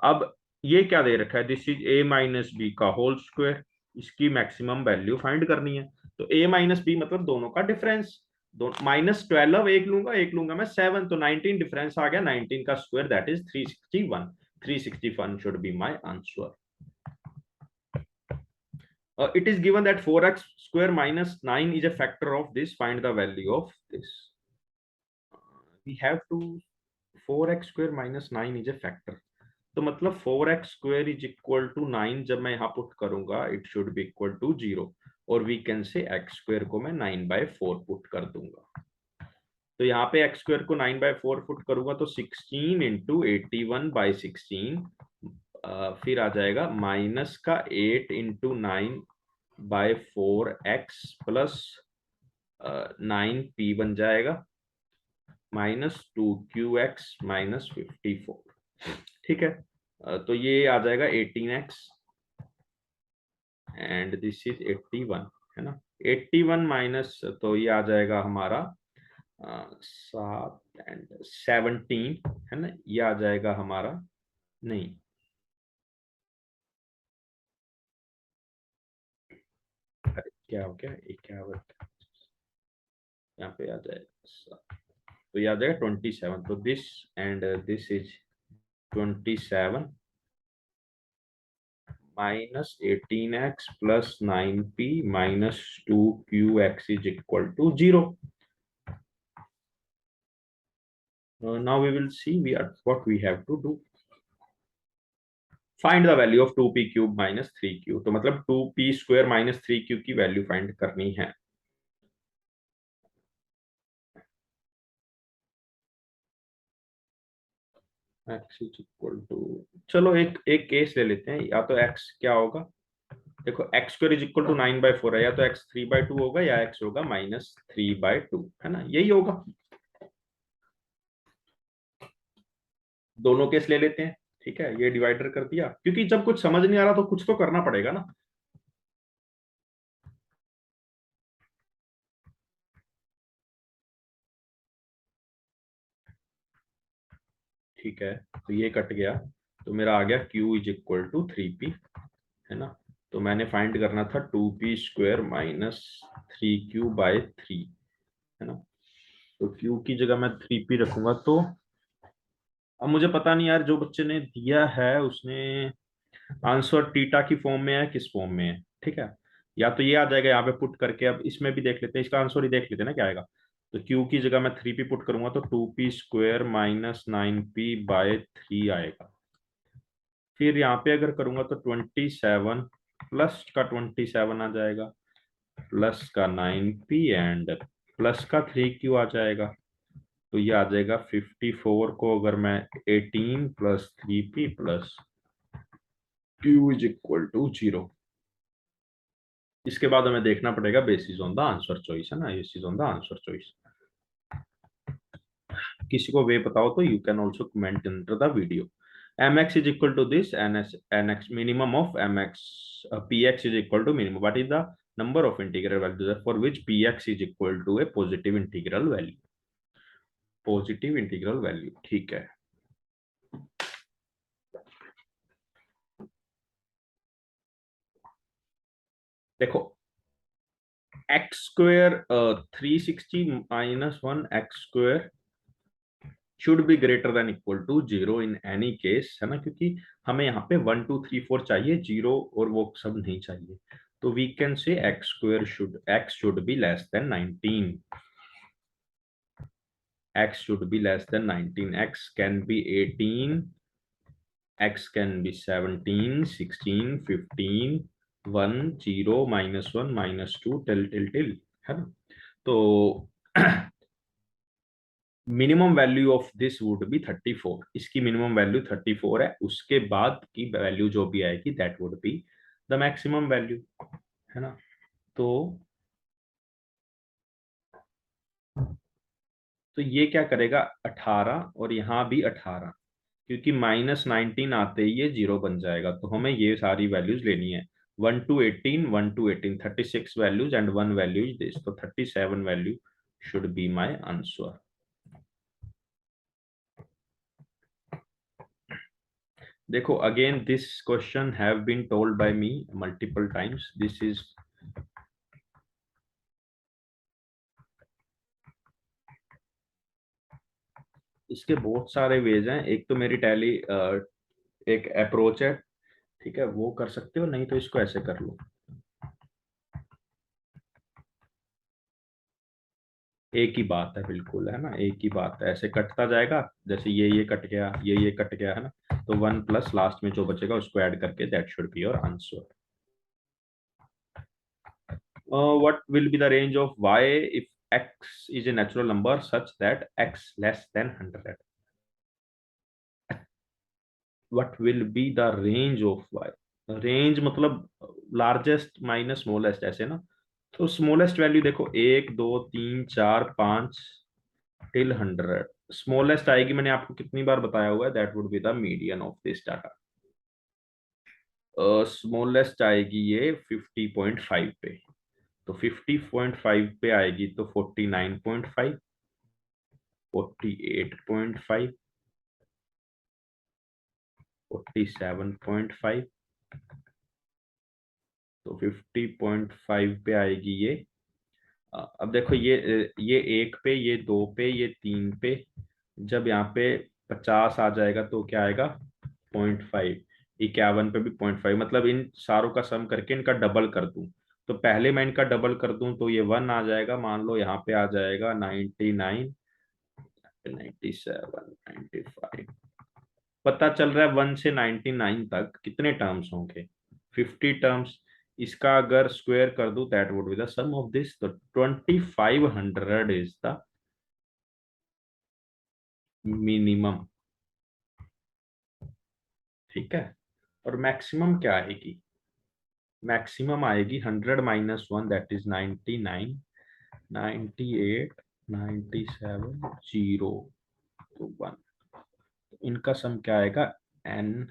अब ये क्या दे रखा है, दिस इज a-b का होल स्क्वायर, इसकी मैक्सिमम वैल्यू फाइंड करनी है, तो a-b मतलब दोनों का डिफरेंस, -12 एक लूंगा मैं 7, तो 19 डिफरेंस आ गया, 19 का square that is 361, 361 should be my answer. It is given that 4x² minus 9 is a factor of this, find the value of this. We have to 4x² minus 9 is a factor, तो मतलब 4x² is equal to 9, जब मैं यहाँ put करूंगा it should be equal to 0, और we can से x² को मैं 9/4 पुट कर दूंगा, तो यहाँ पे x² को 9/4 पुट करूंगा तो 16 इंटू 81/16, फिर आ जाएगा माइनस का 8 इंटू 9/4x प्लस 9p बन जाएगा -2qx -54। ठीक है, तो ये आ जाएगा 18x एंड दिस इज 81, है ना, 81 माइनस, तो ये आ जाएगा हमारा 7 एंड 17 है ना, ये आ जाएगा हमारा। नहीं, अरे क्या हो गया, ये क्या हो गया, यहाँ पे आ जाएगा, तो ये आ जाएगा 27। तो this and this is 27 minus 18x plus 9p minus 2qx is equal to 0। Now we will see what we have to do. Find the value of 2p cube minus 3q। तो मतलब 2p स्क्वायर माइनस 3q की value find करनी है। x is equal to, चलो एक एक case ले लेते हैं, या तो x क्या होगा, देखो x square is equal to 9/4 है, या तो x 3/2 होगा या x होगा -3/2, है ना, यही होगा। दोनों केस ले लेते हैं, ठीक है, ये डिवाइडर कर दिया, क्योंकि जब कुछ समझ नहीं आ रहा तो कुछ तो करना पड़ेगा ना। ठीक है, तो ये कट गया, तो मेरा आ गया q is equal to 3p, है ना। तो मैंने फाइंड करना था 2p स्क्वायर माइनस 3q/3, है ना। तो q की जगह मैं 3p रखूंगा। तो अब मुझे पता नहीं यार, जो बच्चे ने दिया है उसने आंसर टीटा की फॉर्म में है किस फॉर्म में है, ठीक है। या तो ये आ जाएगा यहाँ पे पुट करके, अब इसमें भी देख लेते हैं, इसका आंसर ही देख लेते हैं ना क्या आएगा। तो q की जगह मैं 3p पुट करूंगा तो 2p स्क्वायर माइनस 9p/3 आएगा। फिर यहाँ पे अगर करूंगा तो 27 प्लस का 27 आ जाएगा, प्लस का 9p एंड प्लस का 3q आ जाएगा। तो ये आ जाएगा 54 को अगर मैं 18 plus 3p plus q is equal to 0। इसके बाद हमें देखना पड़ेगा basis on the answer choice, है ना, basis on the answer choice. किसी को वे बताओ तो you can also comment under the video. mx is equal to this, nx minimum of mx, px is equal to minimum, what is the number of integral values for which px is equal to a positive integral value, positive integral value, ठीक है। देखो x square 360 -1 x square should be greater than equal to 0 in any case, है ना, क्योंकि हमें यहाँ पे 1 2 3 4 चाहिए, 0 और वो सब नहीं चाहिए। तो we can say x should be less than 19, x should be less than 19, x can be 18, x can be 17, 16, 15, 1 0 -1 -2 till, है ना। तो minimum value of this would B 34, इसकी मिनिमम वैल्यू 34 है, उसके बाद की वैल्यू जो भी आएगी that would be the maximum value, है ना। तो ये क्या करेगा, 18 और यहाँ भी 18, क्योंकि -19 आते ही ये 0 बन जाएगा, तो हमें ये सारी वैल्यूज लेनी है। 1 to 18, 1 to 18, 36 values and 1 value is this, तो 37 value should be my answer. देखो again this question have been told by me multiple times, this is, इसके बहुत सारे वेज हैं। एक तो मेरी टैली एक अप्रोच है, ठीक है, वो कर सकते हो, नहीं तो इसको ऐसे कर लो। एक ही बात है, बिल्कुल, है ना, एक ही बात है, ऐसे कटता जाएगा, जैसे ये कट गया, ये कट गया, है ना। तो 1 प्लस लास्ट में जो बचेगा उसको ऐड करके that should be your answer. What will be the range of y if x is a natural number such that x less then 100। What will be the range of y, range मतलब largest minus smallest, ऐसे ना। तो smallest value देखो 1 2 3 4 5 till 100, smallest आएगी, मैंने आपको कितनी बार बताया हुआ है, that would be the median of this data. Smallest आएगी ये 50.5 पे, तो 50.5 पे आएगी तो 49.5, 48.5, 47.5, तो 50.5 पे आएगी ये। अब देखो ये एक पे, ये दो पे, ये तीन पे, जब यहाँ पे 50 आ जाएगा तो क्या आएगा 0.5, 51 पे भी 0.5, मतलब इन सारों का सम करके इनका डबल कर दूं, तो पहले मैं इनका डबल कर दूं तो ये 1 आ जाएगा, मान लो यहाँ पे आ जाएगा 99, 97, 95। पता चल रहा है 1 से 99 तक कितने टर्म्स होंगे, 50 टर्म्स। इसका अगर स्क्वायर कर दूं that would be the sum of this, तो 2500 इज द मिनिमम। ठीक है, और मैक्सिमम क्या आएगी, मैक्सिमम आएगी 100 माइनस 1 दैट इज 99, 98, 97, 0 तो 1। इनका सम क्या आएगा, n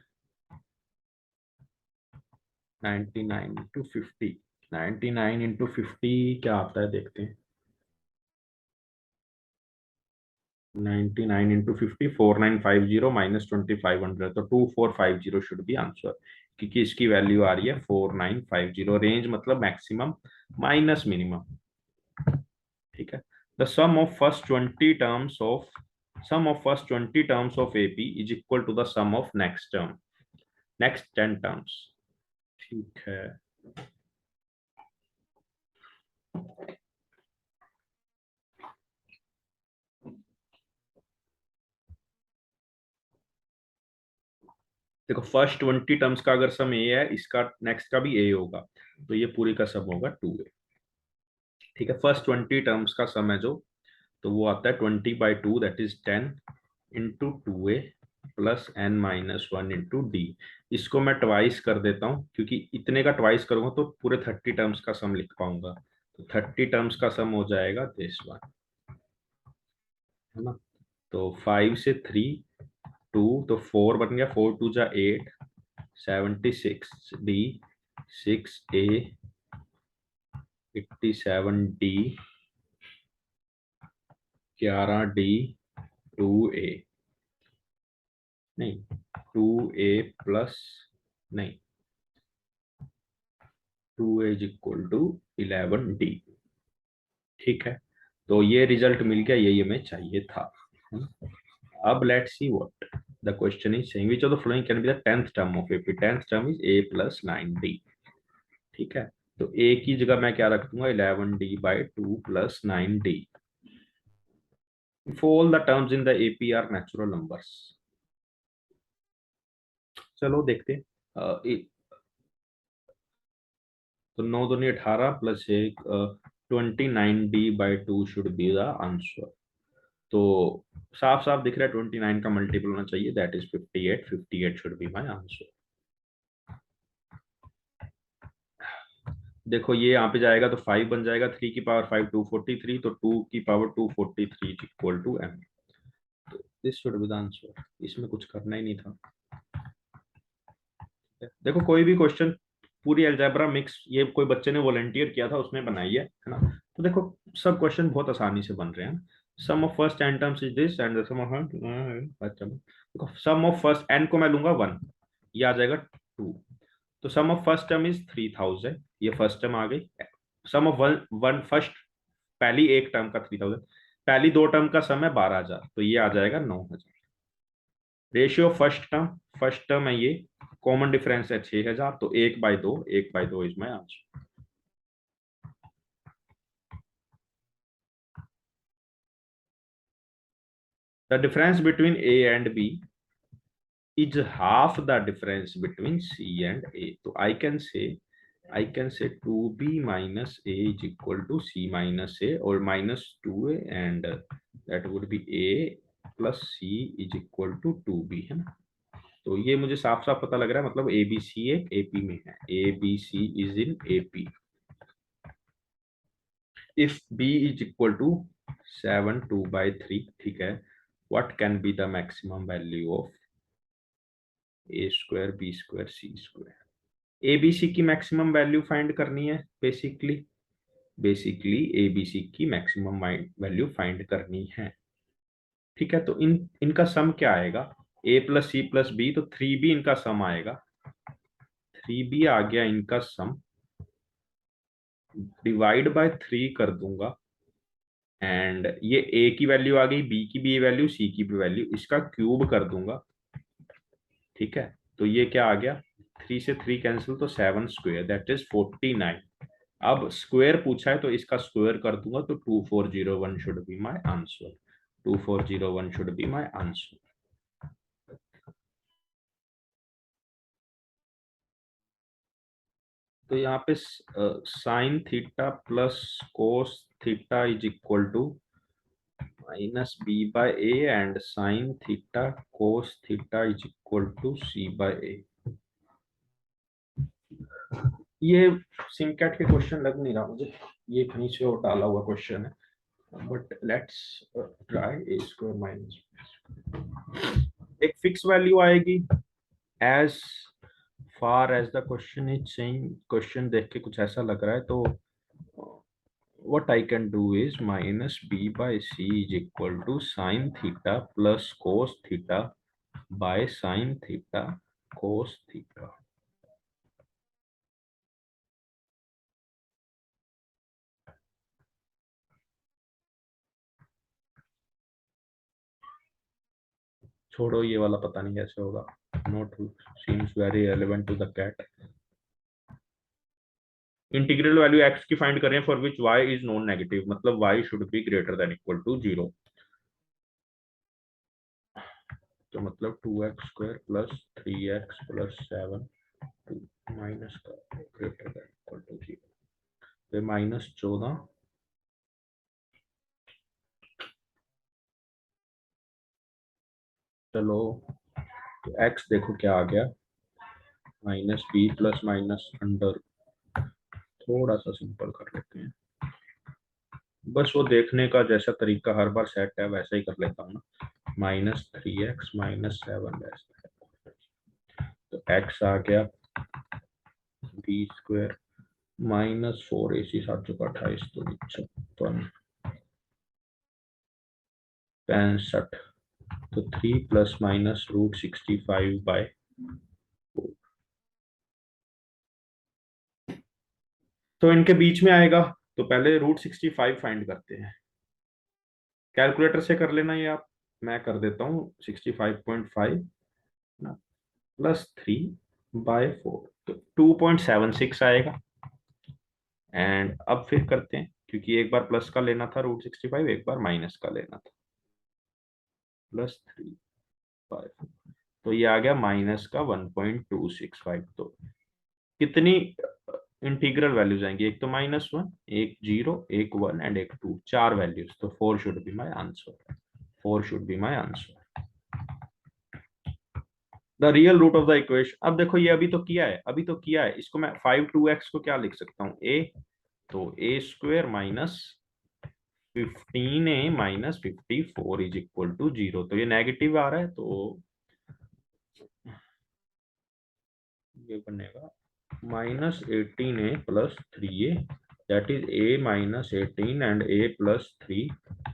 99 इंटू 50, 99 इंटू 50 क्या आता है देखते हैं, 99 इंटू 50, 4950 माइनस 2500, तो 2450 शुड बी आंसर, क्योंकि इसकी वैल्यू आ रही है 4950, रेंज मतलब मैक्सिमम माइनस मिनिमम। ठीक है, the sum of first 20 terms of sum of first 20 terms of AP is equal to the sum of next term, next 10 terms. ठीक है, देखो फर्स्ट 20 टर्म्स का अगर सम ए है, इसका नेक्स्ट का भी ए होगा, तो ये पूरी का सम होगा 2a। ठीक है, फर्स्ट 20 टर्म्स का सम है जो, तो वो आता है 20/2 that is 10 into 2a plus n-1 into D. इसको मैं ट्वाइस कर देता हूँ, क्योंकि इतने का ट्वाइस करूंगा तो पूरे 30 टर्म्स का सम लिख पाऊंगा, तो 30 टर्म्स का सम हो जाएगा दिस वन, है ना। तो 5 से 3, 2, तो 4 बन गया, 4 2 जा 8, 76 D, 6a, 87 D, 11 D, 2a, नहीं 2a प्लस, नहीं 2a is equal to 11 D. ठीक है, तो ये रिजल्ट मिल गया, ये हमें चाहिए था, है ना? अब let's see what the question is saying, which of the following can be the 10th term of AP, 10th term is a plus 9d। ठीक है, तो a की जगह मैं क्या रख दूंगा, 11d/2 plus 9d। If all the terms in the AP are natural numbers, चलो देखते हैं। तो 9 दूनी 18 plus 1, 29d/2 should be the answer. तो साफ साफ दिख रहा है 29 का मल्टीपल होना चाहिए, that is 58, 58 should be my answer. देखो ये यहाँ पे जाएगा तो 5 बन जाएगा, 3 की पावर 5 243, तो 2 की power 243 is equal to m, तो this should be the answer, इसमें कुछ करना ही नहीं था। देखो कोई भी क्वेश्चन पूरी अलजेब्रा मिक्स, ये कोई बच्चे ने वॉलंटियर किया था उसमें बनाई है ना, तो देखो सब क्वेश्चन बहुत आसानी से बन रहे हैं। Sum of first n terms is this and the sum of, देखो सम ऑफ फर्स्ट n को मैं लूंगा 1, ये आ जाएगा 2, तो sum of first term is 3000, ये फर्स्ट टर्म आ गई। सम ऑफ वन वन फर्स्ट, पहली एक टर्म का 3000, पहली दो टर्म का सम है 12000, तो ये आ जाएगा 9000। रेशियो फर्स्ट टर्म है ये, कॉमन डिफरेंस है 6000, तो 1/2, 1/2 is my answer. The difference between A and B is half the difference between C and A, तो I can say 2b minus a is equal to c minus a, or minus 2a, and that would be a plus c is equal to 2b, है ना। तो ये मुझे साफ साफ पता लग रहा है, मतलब ए बी सी एक एपी में है, A B c is in AP. If b is equal to 7 2/3, ठीक है, what can be the maximum value of a square b square c square. A b c की मैक्सिमम वैल्यू फाइंड करनी है, basically a b c की maximum value find करनी है। ठीक है, तो इनका सम क्या आएगा, a plus c plus b, तो 3b इनका सम आएगा, 3b आ गया इनका सम, डिवाइड बाय 3 कर दूंगा, एंड ये a की वैल्यू आ गई, b की भी वैल्यू, c की भी वैल्यू, इसका क्यूब कर दूंगा। ठीक है, तो ये क्या आ गया, 3 से 3 कैंसिल, तो 7 स्क्वायर दैट इज 49। अब स्क्वायर पूछा है तो इसका स्क्वायर कर दूंगा, तो 2401 should be my answer, 2401 should be my answer. तो यहाँ पे sine theta plus cos theta is equal to minus B by A, and sine theta cos theta is equal to C by A. ये SimCAT के question लग नहीं रहा मुझे, ये कहीं से और डाला हुआ क्वेश्चन है, but let's try a square minus, एक फिक्स वैल्यू आएगी as far as the question is saying. Question देख के कुछ ऐसा लग रहा है, तो what I can do is minus b by c is equal to sine theta plus cos theta by sine theta cos theta। छोड़ो ये वाला, पता नहीं कैसे होगा, not seems very relevant to the CAT. Integral value x की find करें for which y is non negative, मतलब y should be greater than equal to 0। तो मतलब 2x square plus 3x plus 7 minus का ग्रेटर देन इक्वल टू 0, तो -14। चलो, तो x देखो क्या आ गया, minus b plus minus under, थोड़ा सा सिंपल कर लेते हैं, बस वो देखने का जैसा तरीका हर बार सेट है वैसा ही कर लेता हूँ ना, -3x माइनस 7, तो x आ गया बी स्क्वायर -4 AC 7 × 28, तो 56, तो 3 प्लस माइनस √65/4, तो इनके बीच में आएगा, तो पहले √65 फाइंड करते हैं, कैलकुलेटर से कर लेना ये आप, मैं कर देता हूँ 65.5 प्लस 3/4, तो 2.76 आएगा। एंड अब फिर करते हैं, क्योंकि एक बार प्लस का लेना था √65, एक बार माइनस का लेना था, प्लस 3/4, तो ये आ गया माइनस का 1.265। तो कितनी इंटीग्रल वैल्यूज आएंगी, एक तो -1, एक 0, एक 1 एंड एक 2, 4 वैल्यूज, तो 4 should be my answer, 4 should be my answer. The real root of the equation, अब देखो ये अभी तो किया है, अभी तो किया है, इसको मैं 5 2x को क्या लिख सकता हूँ, a, तो a square minus 15a minus 54 is equal to 0, तो ये नेगेटिव आ रहा है, तो ये बनेगा -18a plus 3a, that is a minus 18 and a plus 3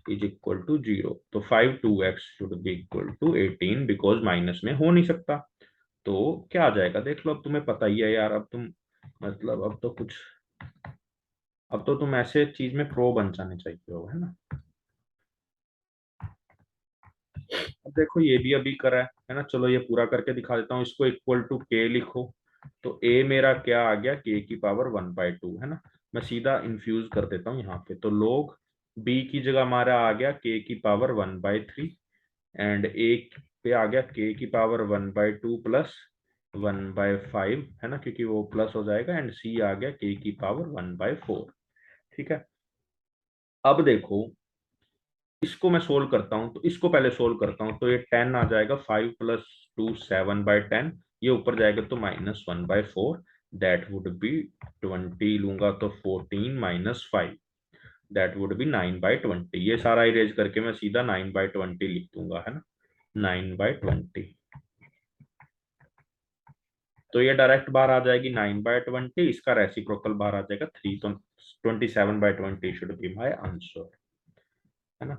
is equal to 0, तो 5 2x should be equal to 18, because minus में हो नहीं सकता, तो क्या आ जाएगा देख लो, अब तुम्हें पता ही है यार, अब तुम मतलब अब तो तुम ऐसे चीज में प्रो बन जाने चाहिए हो, है ना। अब देखो ये भी अभी करा है ना, चलो ये पूरा करके दिखा देता हूँ, इसको इक्वल टू के लिखो, तो a मेरा क्या आ गया, k की पावर 1/2, है ना, मैं सीधा इन्फ्यूज कर देता हूँ यहाँ पे, तो लोग b की जगह हमारा आ गया k की पावर 1/3, एंड a पे आ गया k की पावर 1/2 प्लस 1/5, है ना, क्योंकि वो प्लस हो जाएगा, एंड c आ गया k की पावर 1/4। ठीक है, अब देखो इसको मैं सोल्व करता हूँ, तो इसको पहले सोल्व करता हूँ, तो ये 10 आ जाएगा, 5 प्लस 2 7/10, ये ऊपर जाएगा तो -1/4, दैट वुड बी 20 लूंगा तो 14 माइनस 5, दैट वुड बी 9/20, ये सारा इरेज करके मैं सीधा 9/20 लिख दूंगा, है ना, 9/20, तो ये डायरेक्ट बाहर आ जाएगी 9/20, इसका रेसिप्रोकल बाहर आ जाएगा 3, तो 27/20 शुड बी माय आंसर, है ना।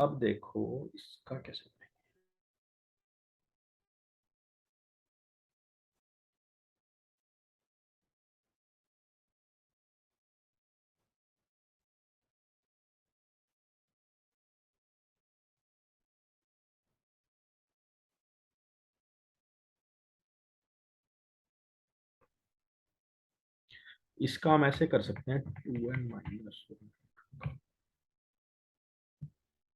अब देखो इसका कैसे, इसका हम ऐसे कर सकते हैं 2n-1।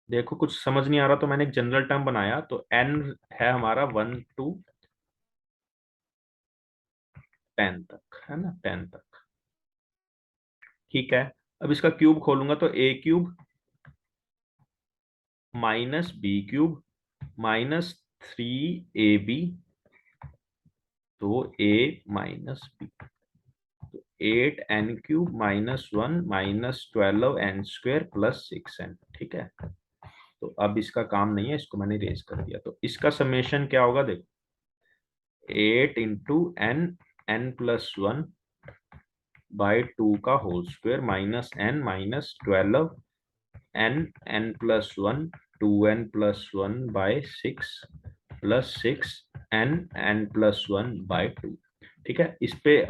देखो कुछ समझ नहीं आ रहा तो मैंने एक जनरल टर्म बनाया, तो n है हमारा 1 to 10 तक, है ना, 10 तक। ठीक है, अब इसका क्यूब खोलूंगा तो a³ minus b³ minus 3ab, तो a minus b, 8n³ -1 -12n² +6n। ठीक है, तो अब इसका काम नहीं है, इसको मैंने इरेज कर दिया। तो इसका समेशन क्या होगा, देखो 8 × n+1/2 का whole square minus n -12n n+1 2n+1/6 +6n n+1/2। ठीक है, इस पे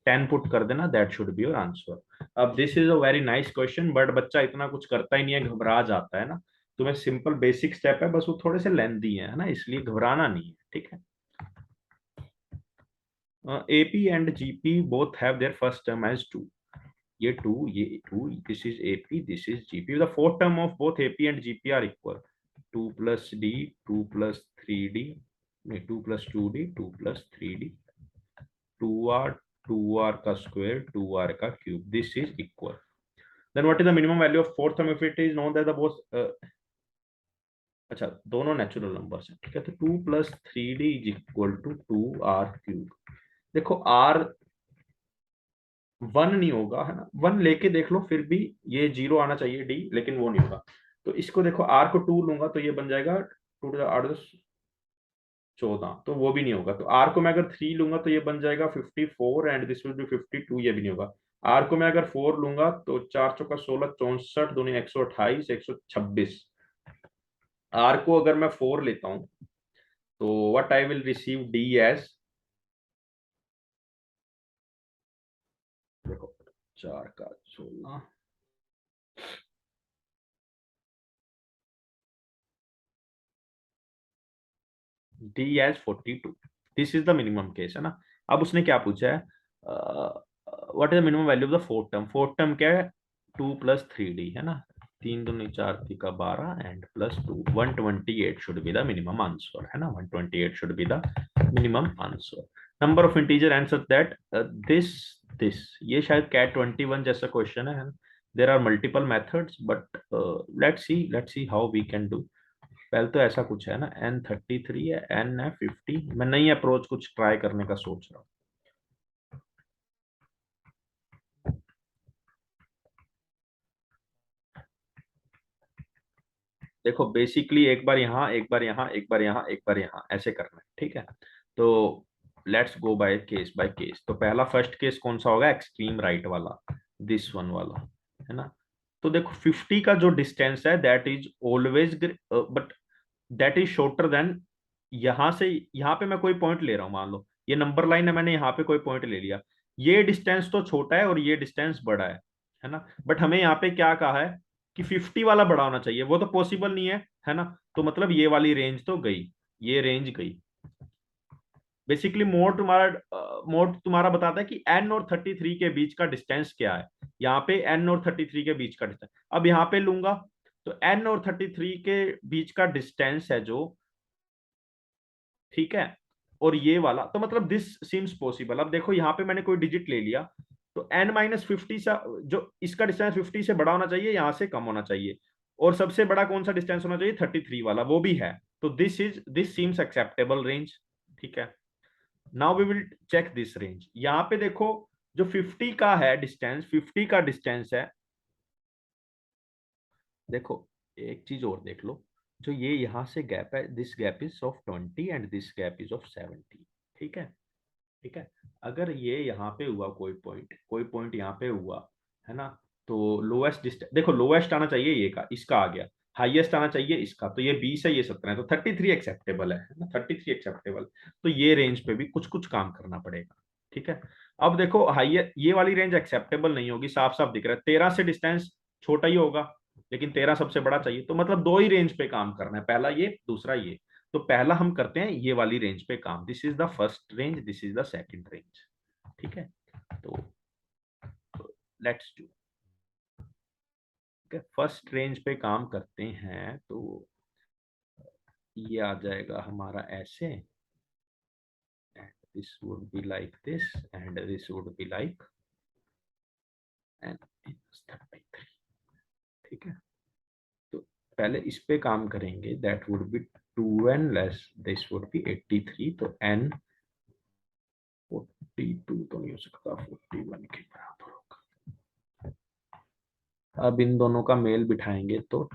10 पुट कर देना, that should be your answer. अब this is a very nice question, but बच्चा इतना कुछ करता ही नहीं है, घबरा जाता है ना। तो मैं सिंपल बेसिक स्टेप है, बस वो थोड़े से लेंथी है ना, इसलिए घबराना नहीं है। ठीक है, AP and GP both have their first term as 2। ये 2, ये 2, this is AP, this is GP। The fourth term of both AP and GP are equal। 2 plus D, 2 plus 3D, नहीं 2 plus 2D, 2 plus 3D, 2R, 2R का square, 2R का cube, this is equal। Then what is the minimum value of fourth term if it is known that the both अच्छा दोनों natural numbers हैं। ठीक है, तो 2 plus 3D is equal to 2R cube। देखो R 1 नहीं होगा, है ना, 1 लेके देख लो फिर भी ये 0 आना चाहिए डी, लेकिन वो नहीं होगा। तो इसको देखो, आर को 2 लूंगा तो ये बन जाएगा 2 × 8 = 14, तो वो भी नहीं होगा। तो आर को मैं अगर 3 लूंगा तो ये बन जाएगा 54 एंड दिस विल बी 52, ये भी नहीं होगा। आर को मैं अगर 4 लूंगा तो 4 × 4 = 16, 64 दूनी 128, 126। आर को अगर मैं 4 लेता हूं तो what I will receive d as, देखो 4 × 16 d as 42। This is the minimum case, है ना। अब उसने क्या पूछा है, what is the minimum value of the fourth term. Fourth term क्या है, 2 + 3D, है ना, 3 दूनी 4 3 12 and +2, 128 should be the minimum answer, है ना, 128 should be the minimum answer. Number of integer answer that this this, ये शायद कैट 21 जैसा क्वेश्चन है। There are multiple methods, but let's see how we can do. पहले तो ऐसा कुछ है ना, N33 है, N है 50। मैं नई अप्रोच कुछ ट्राई करने का सोच रहा हूँ। देखो बेसिकली एक बार यहाँ, एक बार यहाँ, एक बार यहाँ, एक बार यहाँ, ऐसे करना है। ठीक है, तो let's go by case by case. तो पहला फर्स्ट केस कौन सा होगा, एक्सट्रीम राइट वाला, दिस वन वाला, है ना। तो देखो 50 का जो डिस्टेंस है that is always, but that is shorter than, यहां से यहाँ पे मैं कोई पॉइंट ले रहा हूं, मान लो ये नंबर लाइन है, मैंने यहाँ पे कोई पॉइंट ले लिया। ये डिस्टेंस तो छोटा है और ये डिस्टेंस बड़ा है ना। बट हमें यहाँ पे क्या कहा है कि 50 वाला बड़ा होना चाहिए, वो तो पॉसिबल नहीं है ना। तो मतलब ये वाली रेंज तो गई, ये रेंज गई। बेसिकली मोड तुम्हारा बताता है कि एन और 33 के बीच का डिस्टेंस क्या है। यहाँ पे एन और 33 के बीच का डिस्टेंस, अब यहाँ पे लूंगा तो एन और 33 के बीच का डिस्टेंस है जो, ठीक है, और ये वाला, तो मतलब दिस सीम्स पॉसिबल। अब देखो यहाँ पे मैंने कोई डिजिट ले लिया, तो n-50 से, जो इसका डिस्टेंस 50 से बड़ा होना चाहिए, यहां से कम होना चाहिए। और सबसे बड़ा कौन सा डिस्टेंस होना चाहिए, 33 वाला, वो भी है। तो दिस सीम्स एक्सेप्टेबल रेंज। ठीक है, now we will check this range. यहाँ पे देखो जो 50 का है डिस्टेंस, 50 का डिस्टेंस है, देखो एक चीज और देख लो, जो ये यहां से गैप है, this gap is of 20 and this gap is of 70। ठीक है, ठीक है, अगर ये यहाँ पे हुआ कोई पॉइंट, कोई पॉइंट यहाँ पे हुआ, है ना, तो लोएस्ट डिस्टेंस देखो, लोएस्ट आना चाहिए ये का, इसका आ गया। हाईएस्ट आना चाहिए इसका, तो ये 20 है, ये 17 है, तो 33 एक्सेप्टेबल है ना, 33 एक्सेप्टेबल। तो ये रेंज पे भी कुछ कुछ काम करना पड़ेगा, ठीक है। अब देखो हाईएस्ट ये वाली रेंज एक्सेप्टेबल नहीं होगी, साफ साफ दिख रहा है, 13 से डिस्टेंस छोटा ही होगा, लेकिन 13 सबसे बड़ा चाहिए, तो मतलब दो ही रेंज पे काम करना है, पहला ये दूसरा ये। तो पहला हम करते हैं ये वाली रेंज पे काम, this is the first range, this is the second range, ठीक है। तो लेट्स डू, फर्स्ट रेंज पे काम करते हैं, तो ये आ जाएगा हमारा ऐसे, and this would be like this and this would be like n minus 33, ठीक है। तो पहले इस पे काम करेंगे, that would B 2n less this would B 83, तो n 42 तो नहीं हो सकता, 41 के बराबर होगा। अब इन दोनों का मेल बिठाएंगे तो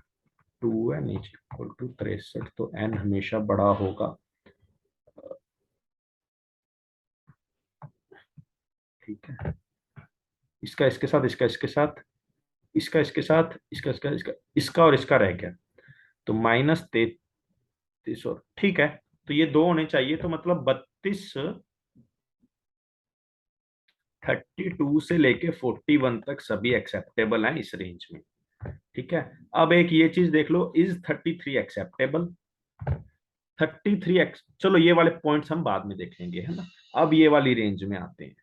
2n इज इक्वल टू 63, तो n हमेशा बड़ा होगा, ठीक है। इसका इसके साथ, इसका इसके साथ, इसका इसके साथ, इसका इसका इसका इसका और इसका रह गया, तो -33, और ठीक है। तो ये दो होने चाहिए, तो मतलब 32, 32 से लेके 41 तक सभी एक्सेप्टेबल हैं इस रेंज में, ठीक है। अब एक ये चीज देख लो, इज 33 एक्सेप्टेबल, 33 एक्स, चलो ये वाले पॉइंट्स हम बाद में देख लेंगे, है ना। अब ये वाली रेंज में आते हैं,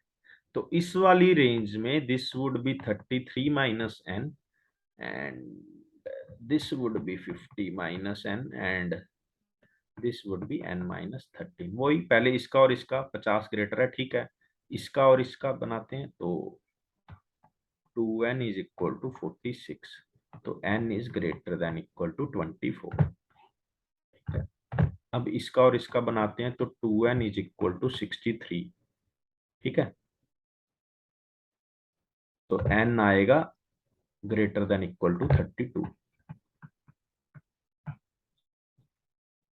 तो इस वाली रेंज में this would B 33 minus n, and this would B 50 minus n, and this would be n minus 13। वही पहले इसका और इसका 50 ग्रेटर है, ठीक है। इसका और इसका बनाते हैं, तो 2n इज इक्वल टू 46, तो n is greater than equal to 24, ठीक है। अब इसका और इसका बनाते हैं, तो 2n इज इक्वल टू 63, ठीक है। तो n आएगा ग्रेटर देन इक्वल टू 32,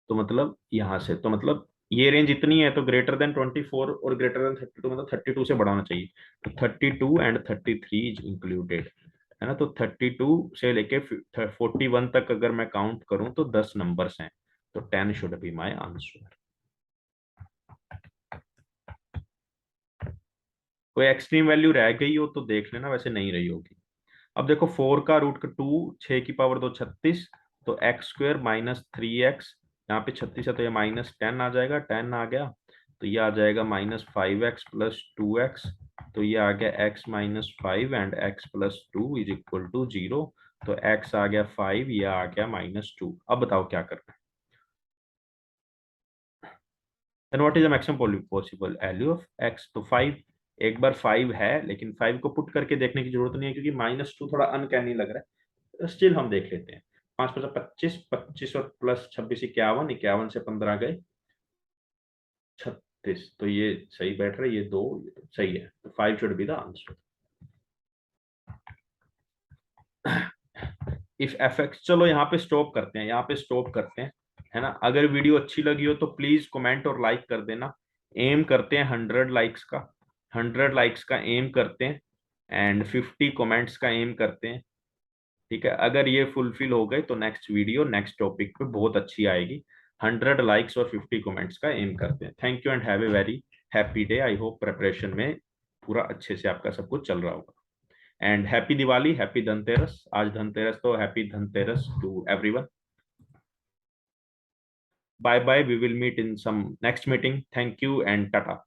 तो मतलब यहां से, तो मतलब ये रेंज इतनी है, तो ग्रेटर देन 24 और ग्रेटर देन 32, मतलब 32 से बढ़ाना चाहिए, तो 32 एंड 33 इज इंक्लूडेड, है ना। तो 32 से लेके 41 तक अगर मैं काउंट करूं तो 10 नंबर्स हैं, तो 10 शुड बी माय आंसर। कोई एक्सट्रीम वैल्यू रह गई हो तो देख लेना, वैसे नहीं रही होगी। अब देखो 4 का रूट 2, 6 की पावर 2 36, तो एक्स स्क्वायर माइनस 3x, यहाँ पे 36 है तो ये -10 आ जाएगा, 10 आ गया, तो ये आ जाएगा -5x प्लस 2x, तो ये आ गया x minus 5 and x plus 2 is equal to 0, तो x आ गया 5, ये आ गया -2। अब बताओ क्या करना है। Then what is the maximum possible value of x, तो 5, एक बार 5 है, लेकिन 5 को पुट करके देखने की जरूरत नहीं है, क्योंकि -2 थोड़ा अनकैनी लग रहा है, स्टिल हम देख लेते हैं। 5 + 25, 25 और प्लस 26 51, 51 से 15 गए 36, तो ये सही बैठ रहा है, ये दो सही है, तो 5 should be the answer. If F x, चलो यहाँ पे स्टॉप करते हैं, यहाँ पे स्टॉप करते हैं, है ना। अगर वीडियो अच्छी लगी हो तो प्लीज कमेंट और लाइक कर देना। एम करते हैं 100 लाइक्स का, 100 लाइक्स का एम करते हैं, एंड 50 कमेंट्स का एम करते हैं, ठीक है। अगर ये फुलफिल हो गए तो नेक्स्ट वीडियो नेक्स्ट टॉपिक पे बहुत अच्छी आएगी। 100 लाइक्स और 50 कमेंट्स का एम करते हैं। Thank you and have a very happy day. I hope preparation में पूरा अच्छे से आपका सब कुछ चल रहा होगा। And happy Diwali, happy Dhanteras. आज धनतेरस, तो happy Dhanteras to everyone. Bye bye, we will meet in some next meeting. Thank you and Tata.